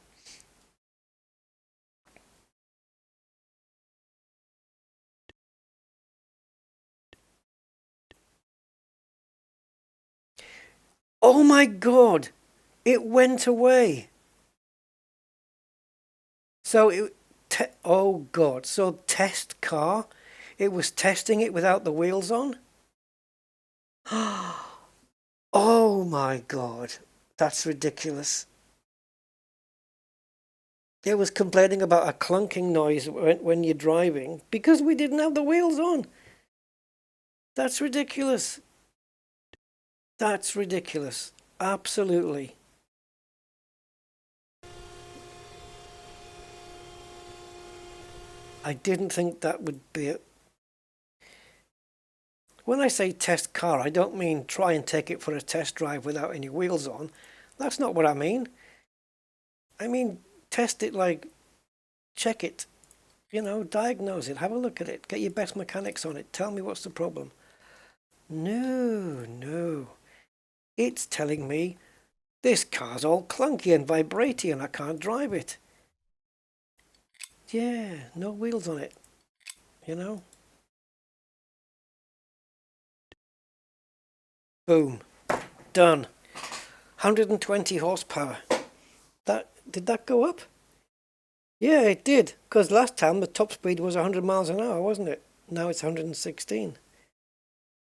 Oh my god! It went away! So oh god, so test car? It was testing it without the wheels on? Oh my god, that's ridiculous. It was complaining about a clunking noise when you're driving because we didn't have the wheels on. That's ridiculous. That's ridiculous. Absolutely. I didn't think that would be it. When I say test car, I don't mean try and take it for a test drive without any wheels on. That's not what I mean. I mean, test it, like, check it, you know, diagnose it, have a look at it, get your best mechanics on it, tell me what's the problem. No. It's telling me this car's all clunky and vibrating and I can't drive it. Yeah, no wheels on it, you know. Boom. Done. 120 horsepower. Did that go up? Yeah, it did. Because last time the top speed was 100 miles an hour, wasn't it? Now it's 116.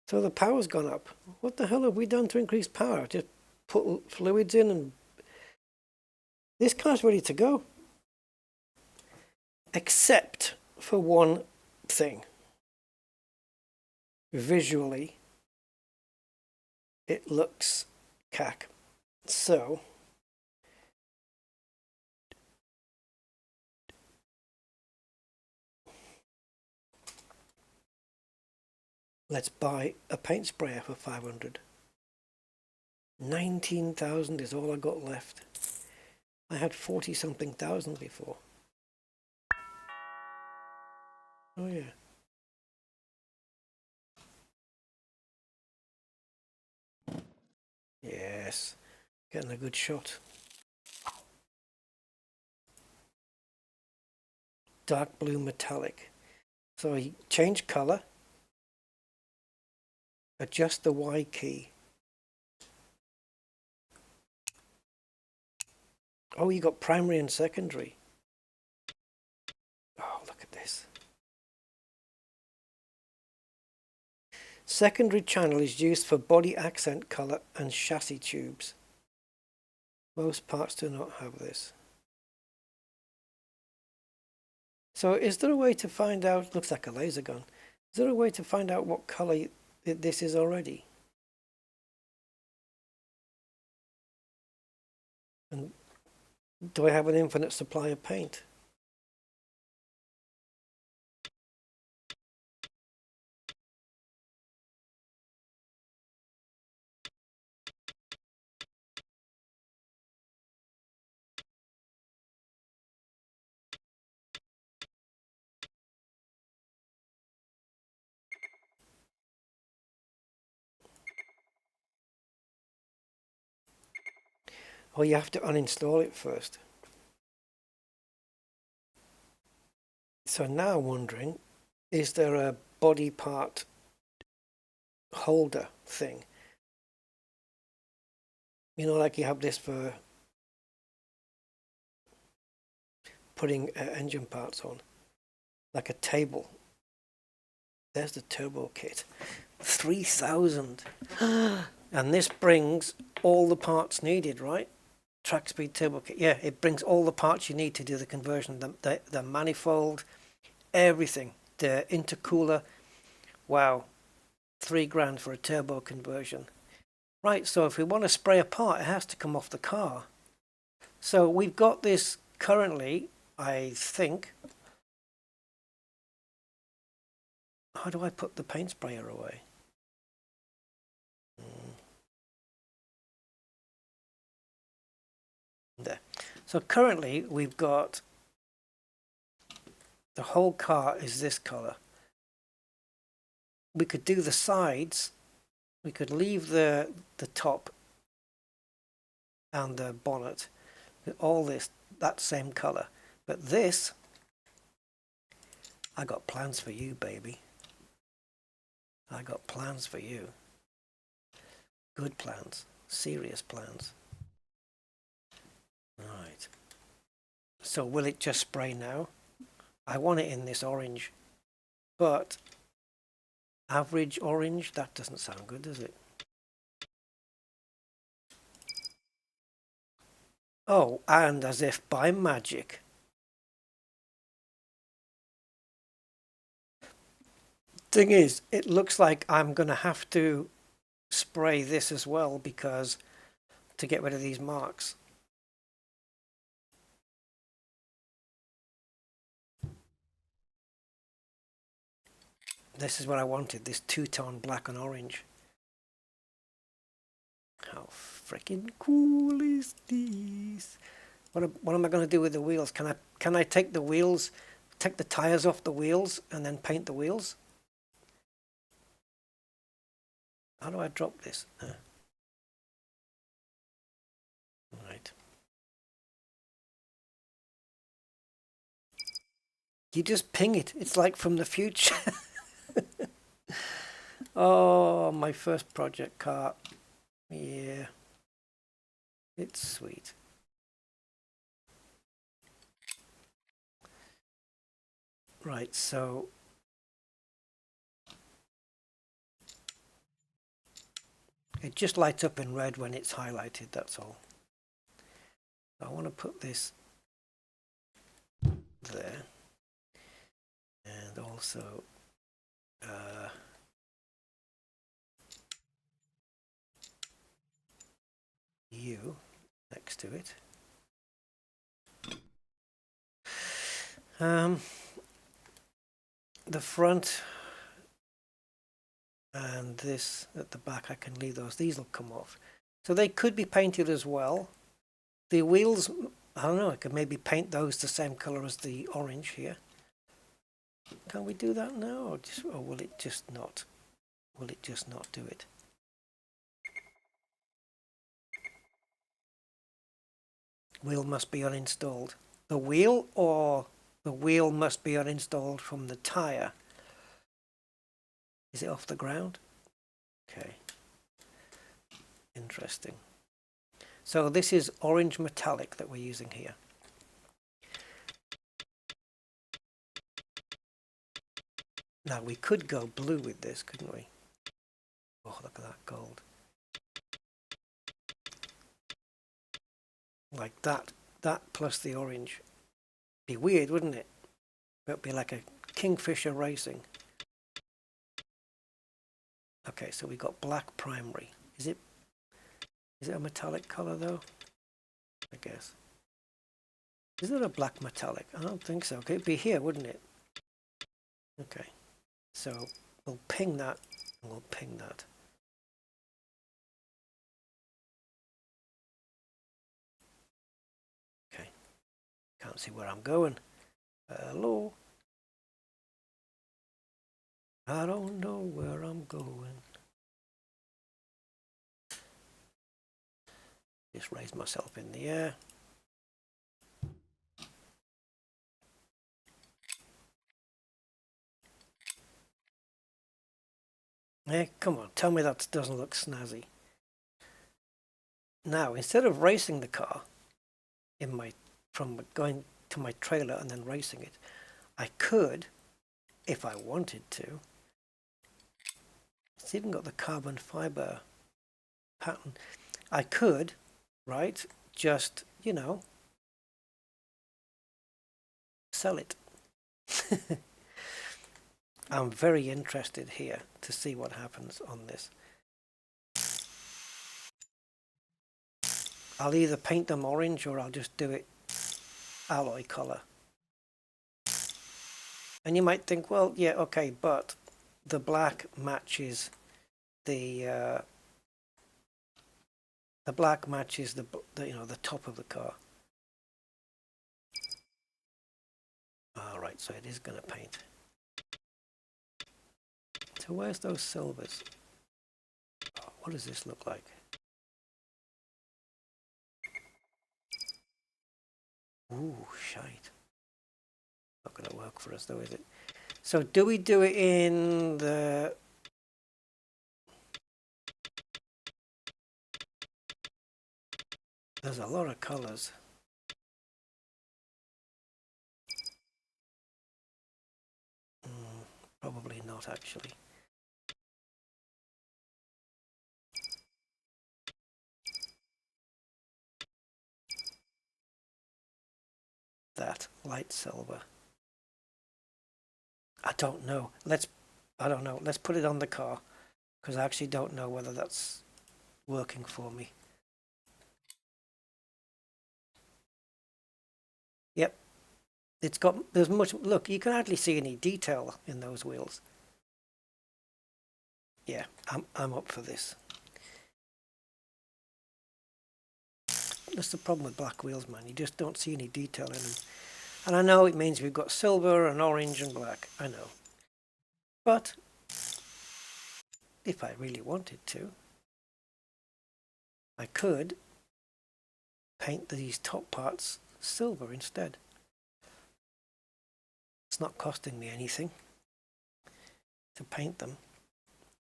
So the power's gone up. What the hell have we done to increase power? Just put fluids in and... This car's ready to go. Except for one thing. Visually, it looks cack. So... let's buy a paint sprayer for 500. 19,000 is all I got left. I had 40 something thousand before. Oh yeah. Yes, getting a good shot. Dark blue metallic. So I change color, adjust the Y key. Oh, you got primary and secondary. Oh, look this. Secondary channel is used for body accent color and chassis tubes. Most parts do not have this. So is there a way to find out, looks like a laser gun, is there a way to find out what color this is already? And do I have an infinite supply of paint? Or you have to uninstall it first. So now I'm wondering, is there a body part holder thing? You know, like you have this for putting engine parts on, like a table. There's the turbo kit, 3,000. And this brings all the parts needed, right? Track speed turbo kit. Yeah, it brings all the parts you need to do the conversion, the manifold, everything, the intercooler. Wow, $3,000 for a turbo conversion. Right, so if we want to spray a part, it has to come off the car. So we've got this currently, I think. How do I put the paint sprayer away? There. So currently we've got the whole car is this color. We could do the sides. We could leave the top and the bonnet, all this, that same color. But this, I got plans for you, baby. I got plans for you. Good plans, serious plans. Right. So will it just spray now? I want it in this orange, but average orange, that doesn't sound good, does it? Oh, and as if by magic, thing is, it looks like I'm gonna have to spray this as well, because to get rid of these marks. This is what I wanted, this two-tone black and orange. How freaking cool is this? What am I going to do with the wheels? Can I take the wheels, take the tires off the wheels and then paint the wheels? How do I drop this? Right. You just ping it. It's like from the future. Oh, my first project car. Yeah. It's sweet. Right, so it just lights up in red when it's highlighted, that's all. I want to put this there. And also you next to it. The front and this at the back, I can leave those. These will come off. So they could be painted as well. The wheels, I don't know, I could maybe paint those the same color as the orange here. Can we do that now, or will it just not? Will it just not do it? Wheel must be uninstalled. The wheel, or the wheel must be uninstalled from the tire? Is it off the ground? Okay. Interesting. So this is orange metallic that we're using here. Now we could go blue with this, couldn't we? Oh, look at that gold. Like that plus the orange. Be weird, wouldn't it? It'd be like a Kingfisher racing. Okay, so we got black primary. Is it a metallic color though? I guess. Is it a black metallic? I don't think so. Okay, it'd be here, wouldn't it? Okay. So we'll ping that and we'll ping that. Okay. Can't see where I'm going. Hello. I don't know where I'm going. Just raise myself in the air. Hey, come on, tell me that doesn't look snazzy. Now, instead of racing the car from going to my trailer and then racing it, I could, if I wanted to. It's even got the carbon fiber pattern. I could, right, just, you know, sell it. I'm very interested here to see what happens on this. I'll either paint them orange or I'll just do it alloy color. And you might think, well, yeah, okay, but the black matches the black matches the you know, the top of the car. All right, so it is going to paint. So where's those silvers? Oh, what does this look like? Ooh, shite. Not going to work for us though, is it? So do we do it in the... There's a lot of colors. Probably not, actually. That light silver. I don't know. I don't know. Let's put it on the car because I actually don't know whether that's working for me. Yep. It's got, there's much, look, you can hardly see any detail in those wheels. Yeah, I'm up for this. That's the problem with black wheels, man. You just don't see any detail in them. And I know it means we've got silver and orange and black. I know. But if I really wanted to, I could paint these top parts silver instead. It's not costing me anything to paint them.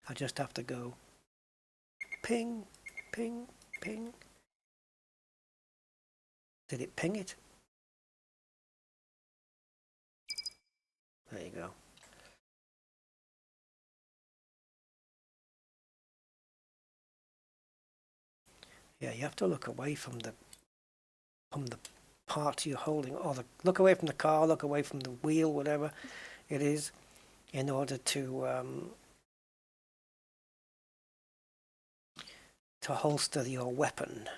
I just have to go ping, ping, ping. Did it ping it? There you go. Yeah, you have to look away from the part you're holding, or look away from the car, look away from the wheel, whatever it is, in order to holster your weapon.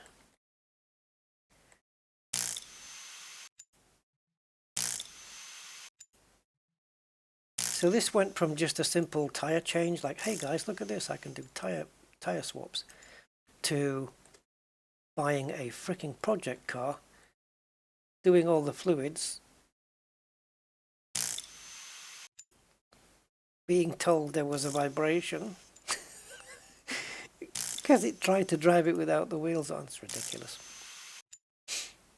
So this went from just a simple tire change, like, hey guys, look at this, I can do tire swaps, to buying a freaking project car, doing all the fluids, being told there was a vibration because it tried to drive it without the wheels on. It's ridiculous.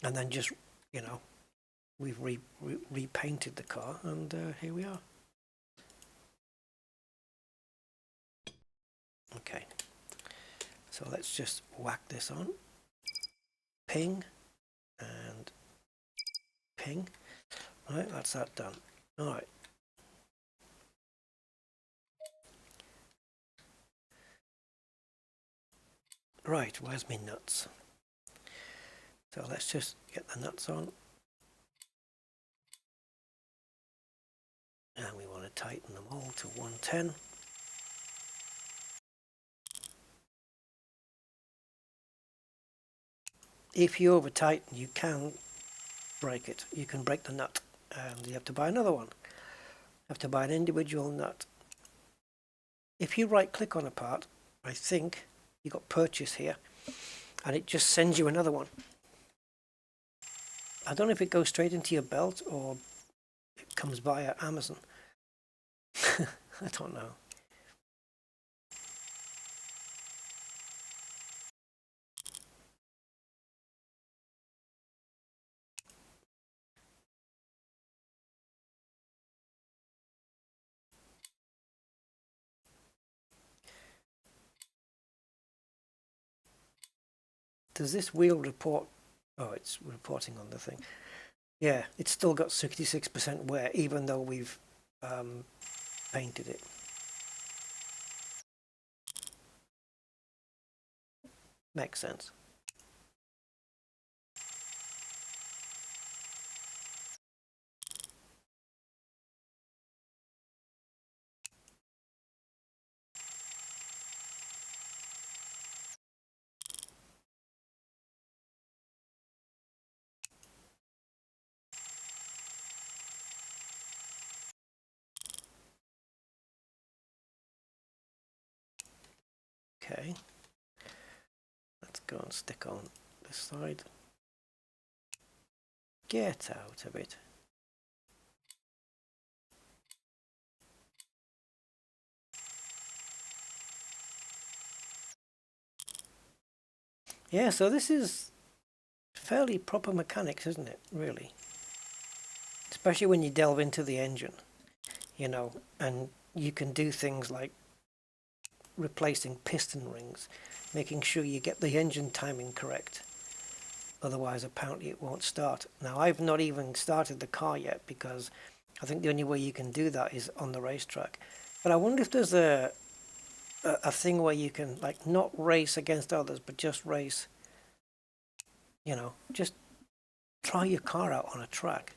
And then just, you know, we've repainted the car, and here we are. Okay, so let's just whack this on. Ping and ping. All right, that's that done. All right. Right, where's my nuts? So let's just get the nuts on. And we want to tighten them all to 110. If you over tighten, you can break it. You can break the nut, and you have to buy another one. You have to buy an individual nut. If you right click on a part, I think you got purchase here, and it just sends you another one. I don't know if it goes straight into your belt or it comes via Amazon. I don't know. Does this wheel report? Oh, it's reporting on the thing. Yeah, it's still got 66% wear, even though we've painted it. Makes sense. Okay, let's go and stick on this side. Get out of it. Yeah, so this is fairly proper mechanics, isn't it, really? Especially when you delve into the engine, you know, and you can do things like replacing piston rings, making sure you get the engine timing correct. Otherwise, apparently it won't start. Now, I've not even started the car yet because I think the only way you can do that is on the racetrack. But I wonder if there's a thing where you can, like, not race against others, but just race, you know, just try your car out on a track.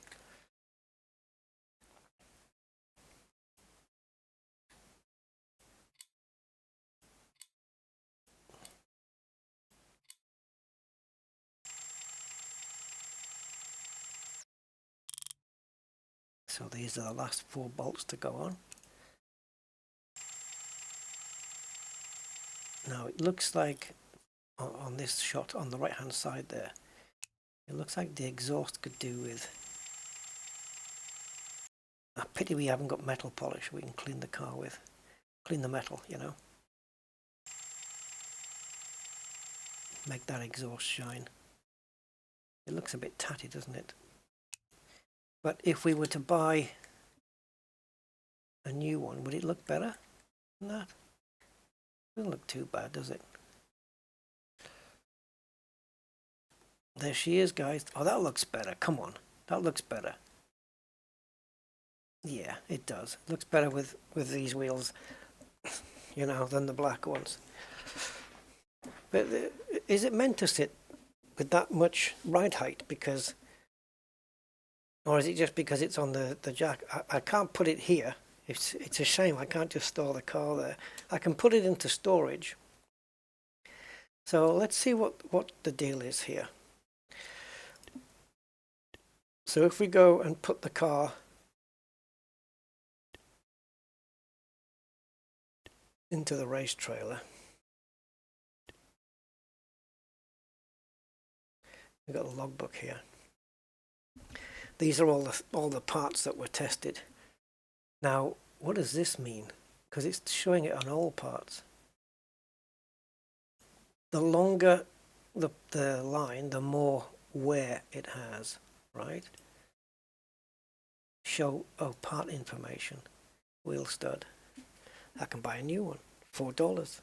So these are the last 4 bolts to go on. Now it looks like on this shot on the right hand side there, it looks like the exhaust could do with a pity we haven't got metal polish we can clean the car with. Clean the metal, you know. Make that exhaust shine. It looks a bit tatty, doesn't it? But if we were to buy a new one, would it look better than that? Doesn't look too bad, does it? There she is, guys. Oh, that looks better. Come on. That looks better. Yeah, it does. It looks better with these wheels, you know, than the black ones. But is it meant to sit with that much ride height? Because, or is it just because it's on the jack? I can't put it here. It's a shame I can't just store the car there. I can put it into storage. So let's see what the deal is here. So if we go and put the car into the race trailer, we've got a logbook here. These are all the parts that were tested. Now, what does this mean? Because it's showing it on all parts. The longer the line, the more wear it has, right? Show, oh, part information, wheel stud. I can buy a new one, $4.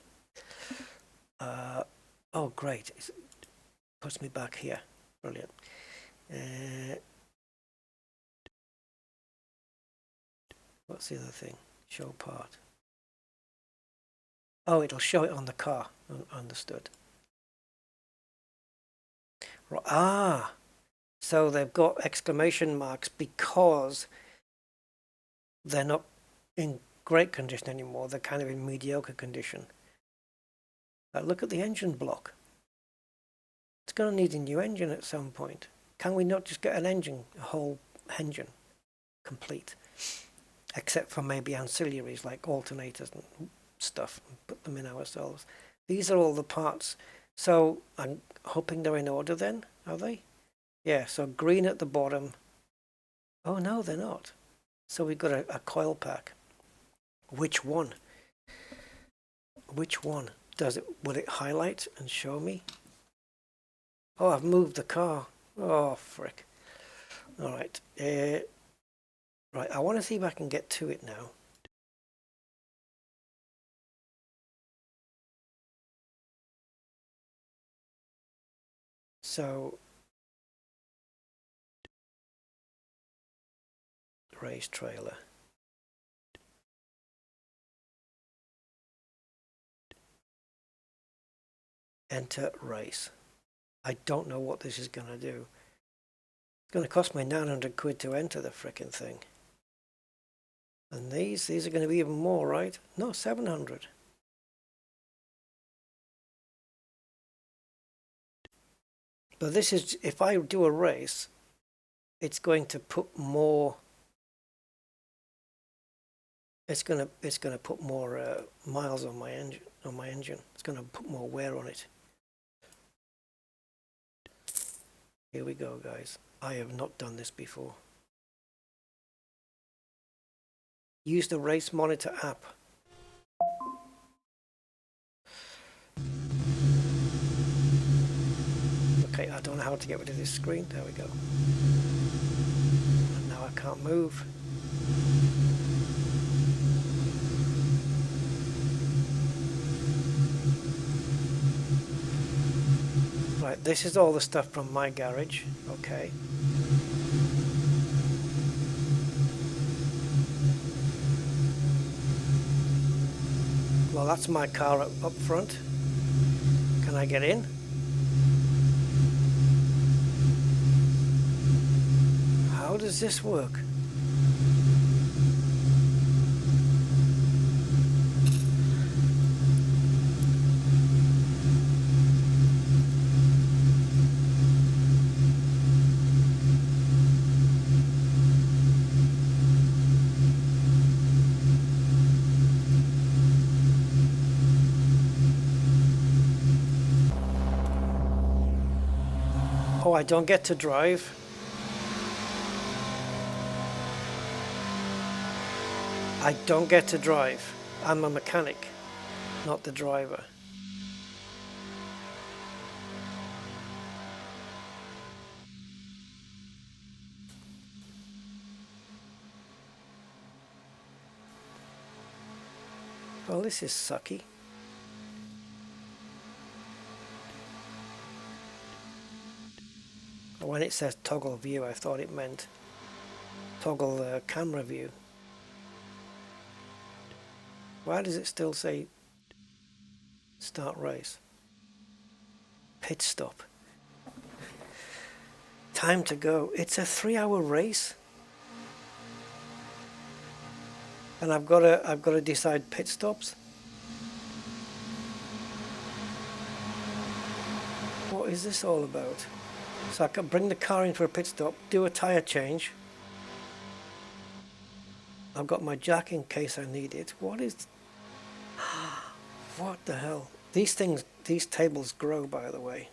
Oh, great, it puts me back here. Brilliant. What's the other thing? Show part. Oh, it'll show it on the car. Understood. Ah, so they've got exclamation marks because they're not in great condition anymore. They're kind of in mediocre condition. Look at the engine block. It's going to need a new engine at some point. Can we not just get an engine, a whole engine, complete? Except for maybe ancillaries like alternators and stuff, and put them in ourselves. These are all the parts. So I'm hoping they're in order then, are they? Yeah, so green at the bottom. Oh no, they're not. So we've got a coil pack. Which one? Which one? Will it highlight and show me? Oh, I've moved the car. Oh, frick. Alright. Right, I want to see if I can get to it now. So, race trailer. Enter race. I don't know what this is going to do. It's going to cost me 900 quid to enter the frickin' thing. And these are going to be even more, right? No, 700. But this is, if I do a race, it's going to put more. It's going to put more miles on my engine. It's going to put more wear on it. Here we go, guys. I have not done this before. Use the race monitor app. Okay, I don't know how to get rid of this screen. There we go. And now I can't move. Right, this is all the stuff from my garage. Okay. Well, that's my car up front. Can I get in? How does this work? Oh, I don't get to drive. I don't get to drive. I'm a mechanic, not the driver. Well, this is sucky. When it says toggle view, I thought it meant toggle camera view. Why does it still say start race? Pit stop. Time to go. It's a 3-hour race, and I've got to decide pit stops. What is this all about? So I can bring the car in for a pit stop, do a tyre change. I've got my jack in case I need it. What is... What the hell? These tables grow, by the way.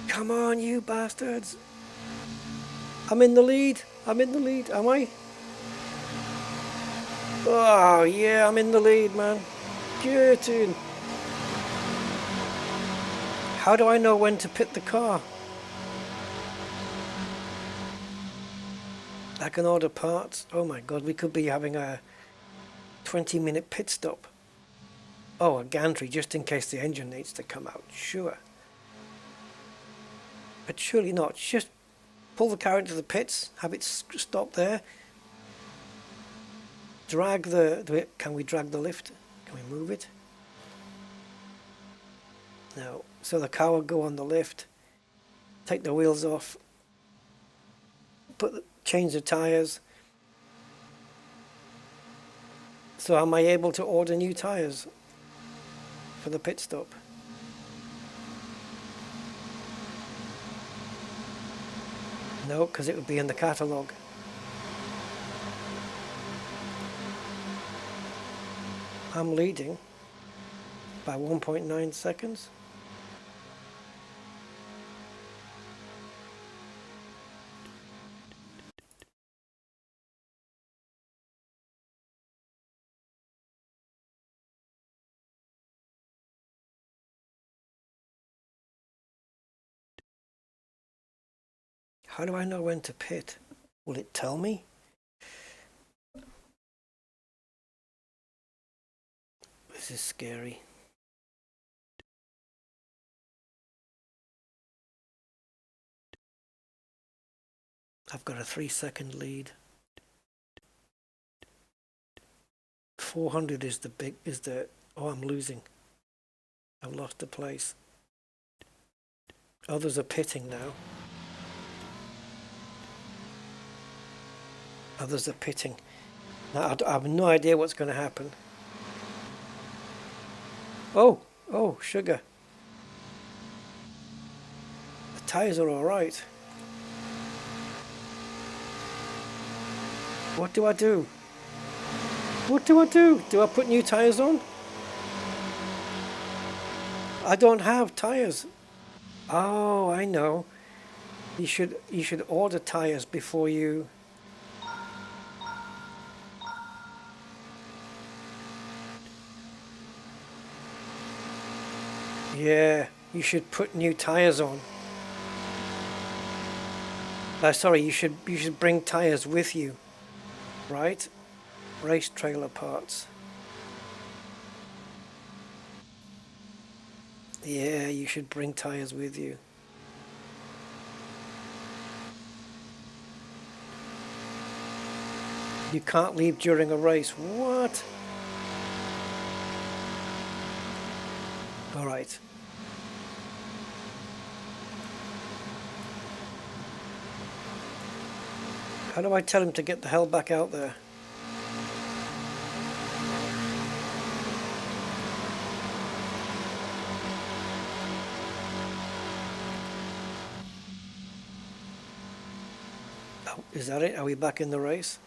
Come on, you bastards! I'm in the lead! I'm in the lead, am I? Oh, yeah, I'm in the lead, man. Get in. How do I know when to pit the car? I can order parts. Oh my god, we could be having a 20-minute pit stop. Oh, a gantry, just in case the engine needs to come out. Sure. But surely not. Just pull the car into the pits, have it stop there, drag can we drag the lift? Can we move it? No. So the car will go on the lift, take the wheels off, change the tires. So am I able to order new tires for the pit stop? No, because it would be in the catalogue. I'm leading by 1.9 seconds. How do I know when to pit? Will it tell me? This is scary. I've got a 3-second lead. 400 is oh, I'm losing. I've lost the place. Others are pitting now. Others are pitting. Now I have no idea what's going to happen. Oh, sugar. The tyres are all right. What do I do? What do I do? Do I put new tyres on? I don't have tyres. Oh, I know. You should order tyres before you... Yeah, you should put new tyres on. Sorry, you should bring tyres with you, right? Race trailer parts. Yeah, you should bring tyres with you. You can't leave during a race. What? All right. How do I tell him to get the hell back out there? Oh, is that it? Are we back in the race?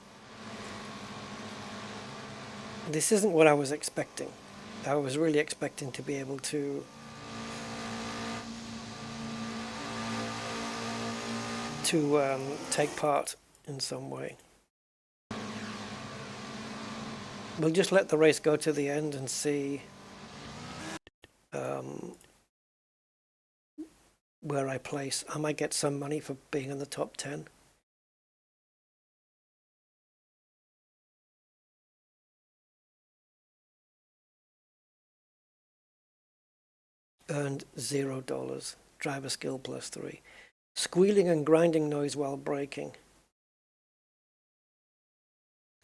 This isn't what I was expecting. I was really expecting to be able to take part in some way. We'll just let the race go to the end and see where I place. I might get some money for being in the top 10. Earned $0. Driver skill +3. Squealing and grinding noise while braking.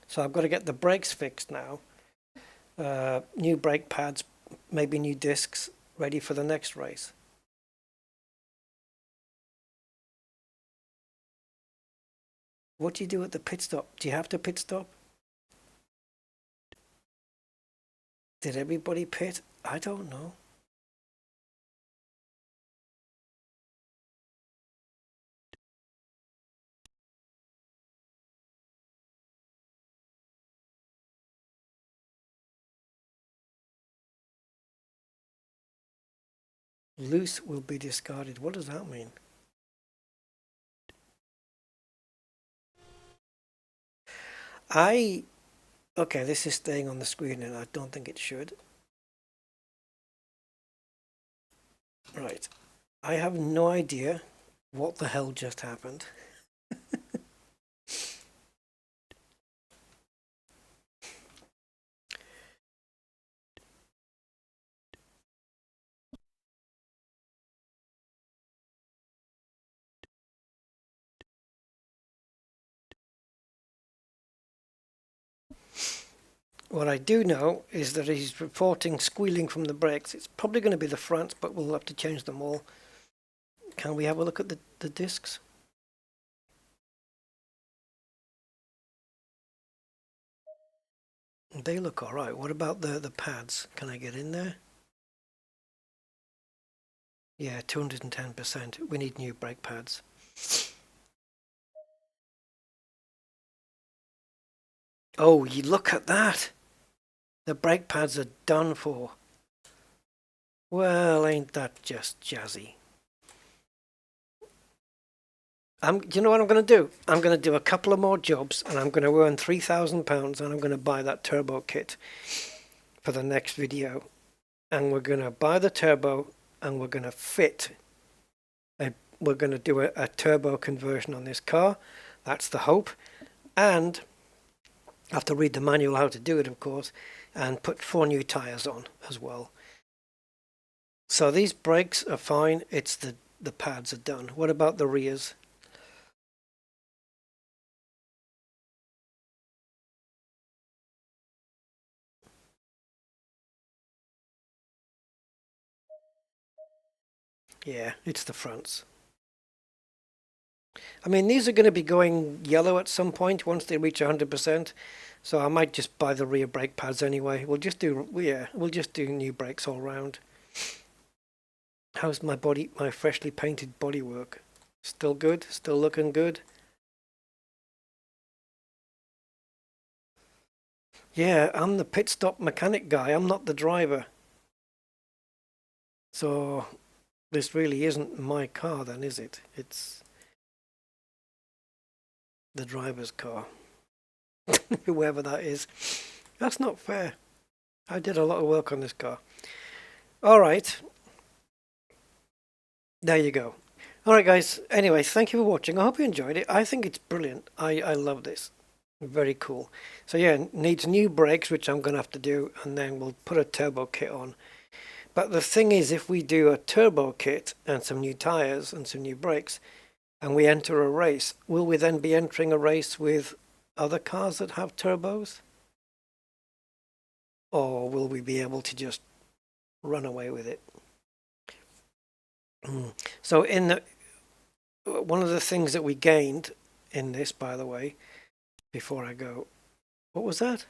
So I've got to get the brakes fixed now. New brake pads, maybe new discs, ready for the next race. What do you do at the pit stop? Do you have to pit stop? Did everybody pit? I don't know. Loose will be discarded. What does that mean? Okay, this is staying on the screen and I don't think it should. Right. I have no idea what the hell just happened. What I do know is that he's reporting squealing from the brakes. It's probably going to be the fronts, but we'll have to change them all. Can we have a look at the discs? They look alright. What about the pads? Can I get in there? Yeah, 210%. We need new brake pads. Oh, you look at that! The brake pads are done for. Well, ain't that just jazzy? Do you know what I'm going to do? I'm going to do a couple of more jobs and I'm going to earn £3,000 and I'm going to buy that turbo kit for the next video. And we're going to buy the turbo and we're going to fit. We're going to do a turbo conversion on this car. That's the hope. And I have to read the manual how to do it, of course, and put 4 new tyres on as well. So these brakes are fine. It's the pads are done. What about the rears? Yeah, it's the fronts. I mean, these are going to be going yellow at some point once they reach 100%. So I might just buy the rear brake pads anyway. We'll just do new brakes all round. How's my freshly painted bodywork? Still good? Still looking good? Yeah, I'm the pit stop mechanic guy. I'm not the driver. So this really isn't my car then, is it? It's the driver's car. Whoever that is. That's not fair. I did a lot of work on this car. All right. There you go. All right, guys. Anyway, thank you for watching. I hope you enjoyed it. I think it's brilliant. I love this. Very cool. So yeah, needs new brakes, which I'm going to have to do, and then we'll put a turbo kit on. But the thing is, if we do a turbo kit and some new tires and some new brakes, and we enter a race, will we then be entering a race with other cars that have turbos? Or will we be able to just run away with it? So one of the things that we gained in this, by the way, before I go, what was that?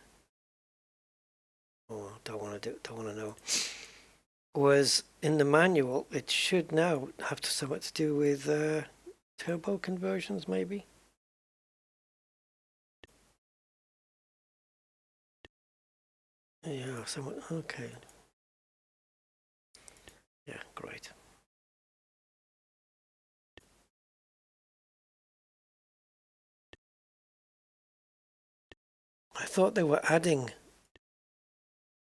Oh, don't want to know. Was in the manual, it should now have something to do with turbo conversions, maybe? Yeah, somewhat. Okay. Yeah, great. I thought they were adding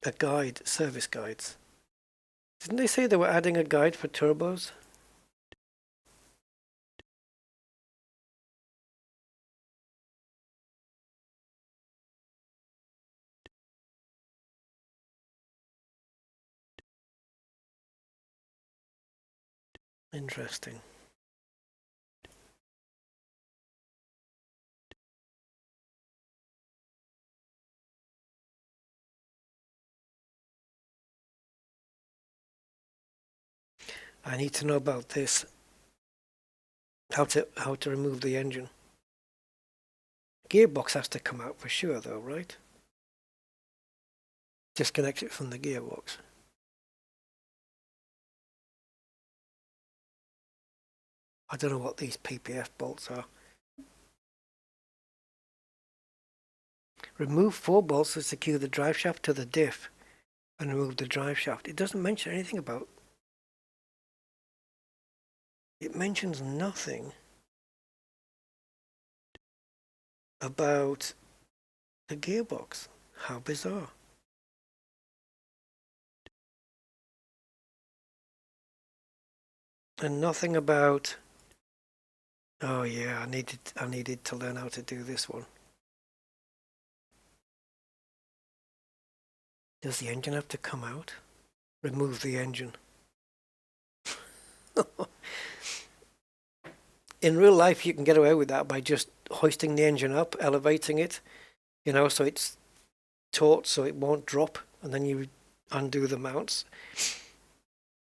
a guide, service guides. Didn't they say they were adding a guide for turbos? Interesting. I need to know about this. How to remove the engine. Gearbox has to come out for sure though, right? Disconnect it from the gearbox. I don't know what these PPF bolts are. Remove 4 bolts to secure the drive shaft to the diff and remove the drive shaft. It doesn't mention anything about... It mentions nothing about the gearbox. How bizarre. And nothing about... Oh yeah, I needed to learn how to do this one. Does the engine have to come out? Remove the engine. In real life, you can get away with that by just hoisting the engine up, elevating it, you know, so it's taut so it won't drop, and then you undo the mounts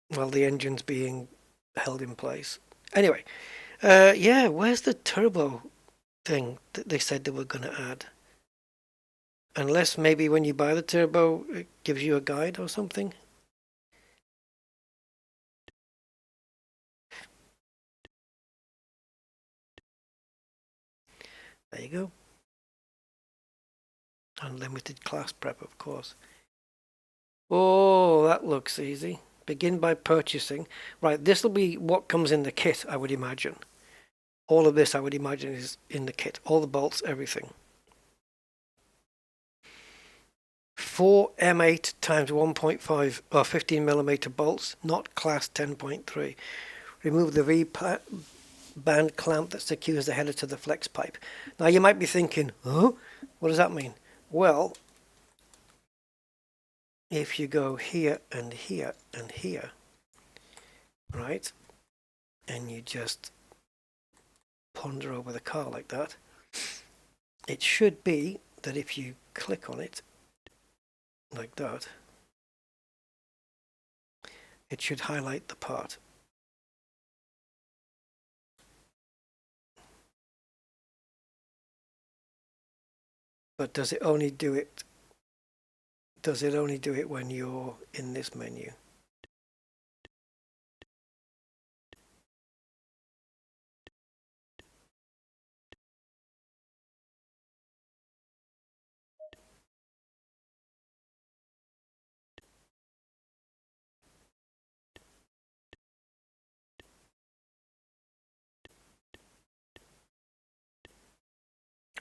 while the engine's being held in place. Anyway, yeah, where's the turbo thing that they said they were going to add? Unless maybe when you buy the turbo, it gives you a guide or something. There you go. Unlimited class prep, of course. Oh, that looks easy. Begin by purchasing. Right, this will be what comes in the kit, I would imagine. All of this, I would imagine, is in the kit. All the bolts, everything. 4 M8 times 1.5 or 15mm bolts, not class 10.3. Remove the V-band clamp that secures the header to the flex pipe. Now you might be thinking, huh? What does that mean? Well, if you go here and here and here, right, and you just ponder over the car like that, it should be that if you click on it like that, it should highlight the part. But does it only do it? Does it only do it when you're in this menu?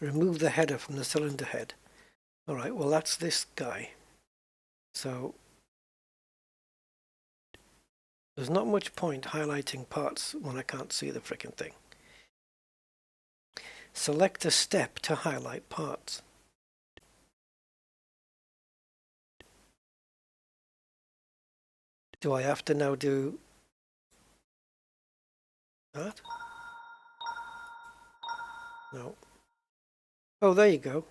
Remove the header from the cylinder head. All right, well, that's this guy. So there's not much point highlighting parts when I can't see the frickin' thing. Select a step to highlight parts. Do I have to now do that? No. Oh, there you go.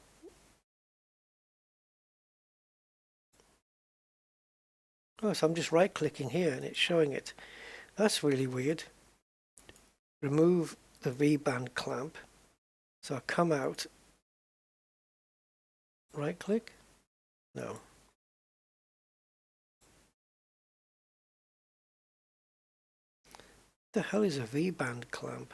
Oh, so I'm just right-clicking here and it's showing it. That's really weird. Remove the V-band clamp. So I come out, right-click? No. What the hell is a V-band clamp?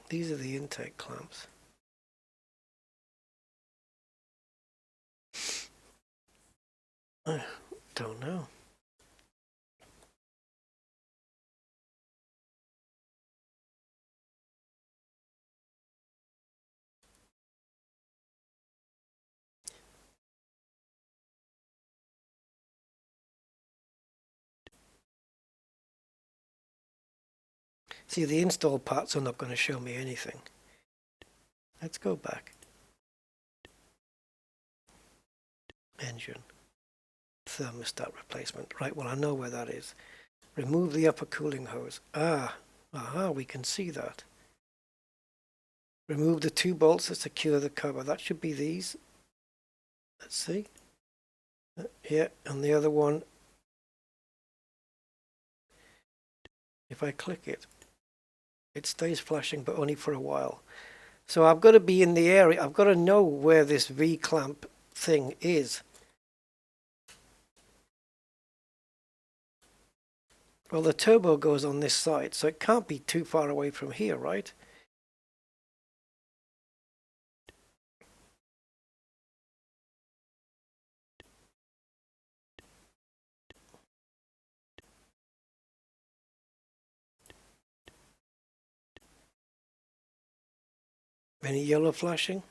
These are the intake clamps. I don't know. See, the install parts are not going to show me anything. Let's go back. Engine. Thermostat replacement. Right, well, I know where that is. Remove the upper cooling hose. Aha, we can see that. Remove the 2 bolts that secure the cover. That should be these. Let's see. Yeah, and the other one, if I click it, it stays flashing, but only for a while. So I've got to be in the area. I've got to know where this V-clamp thing is. Well, the turbo goes on this side, so it can't be too far away from here, right? Any yellow flashing?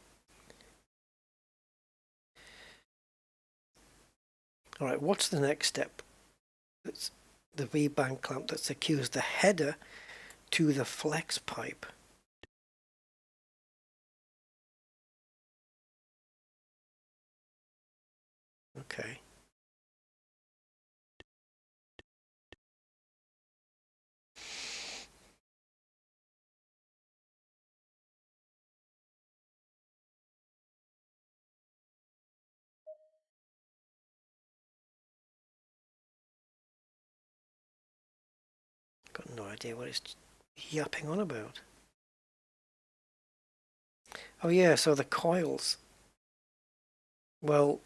All right, what's the next step? It's the V-band clamp that secures the header to the flex pipe. Okay. No idea what it's yapping on about. Oh yeah, so the coils. Well,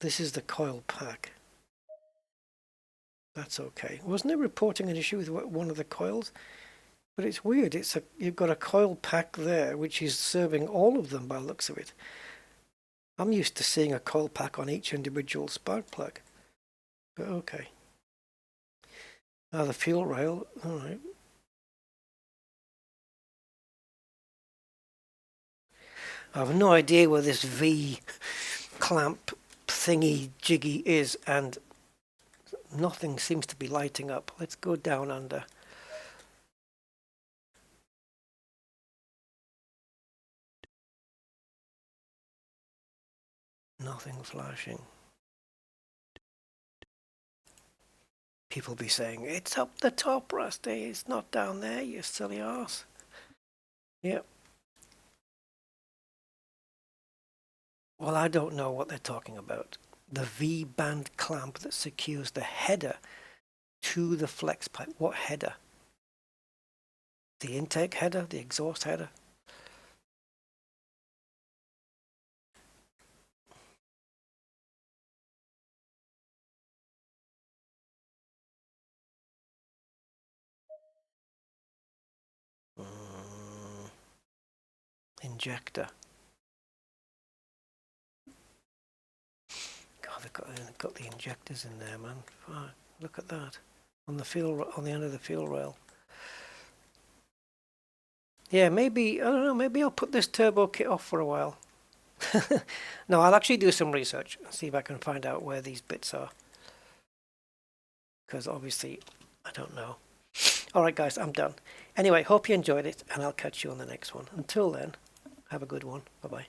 this is the coil pack. That's okay. Wasn't it reporting an issue with one of the coils? But it's weird. You've got a coil pack there, which is serving all of them by the looks of it. I'm used to seeing a coil pack on each individual spark plug. But okay. Now the fuel rail. All right. I have no idea where this V clamp thingy jiggy is, and nothing seems to be lighting up. Let's go down under. Nothing flashing. People be saying, it's up the top, Rusty. It's not down there, you silly arse. Yep. Well, I don't know what they're talking about. The V-band clamp that secures the header to the flex pipe. What header? The intake header? The exhaust header? Injector. God, they've got the injectors in there, man. Oh, look at that on the end of the fuel rail. Yeah, maybe I don't know. Maybe I'll put this turbo kit off for a while. No, I'll actually do some research and see if I can find out where these bits are. Because obviously, I don't know. Alright guys, I'm done. Anyway, hope you enjoyed it, and I'll catch you on the next one. Until then, have a good one. Bye-bye.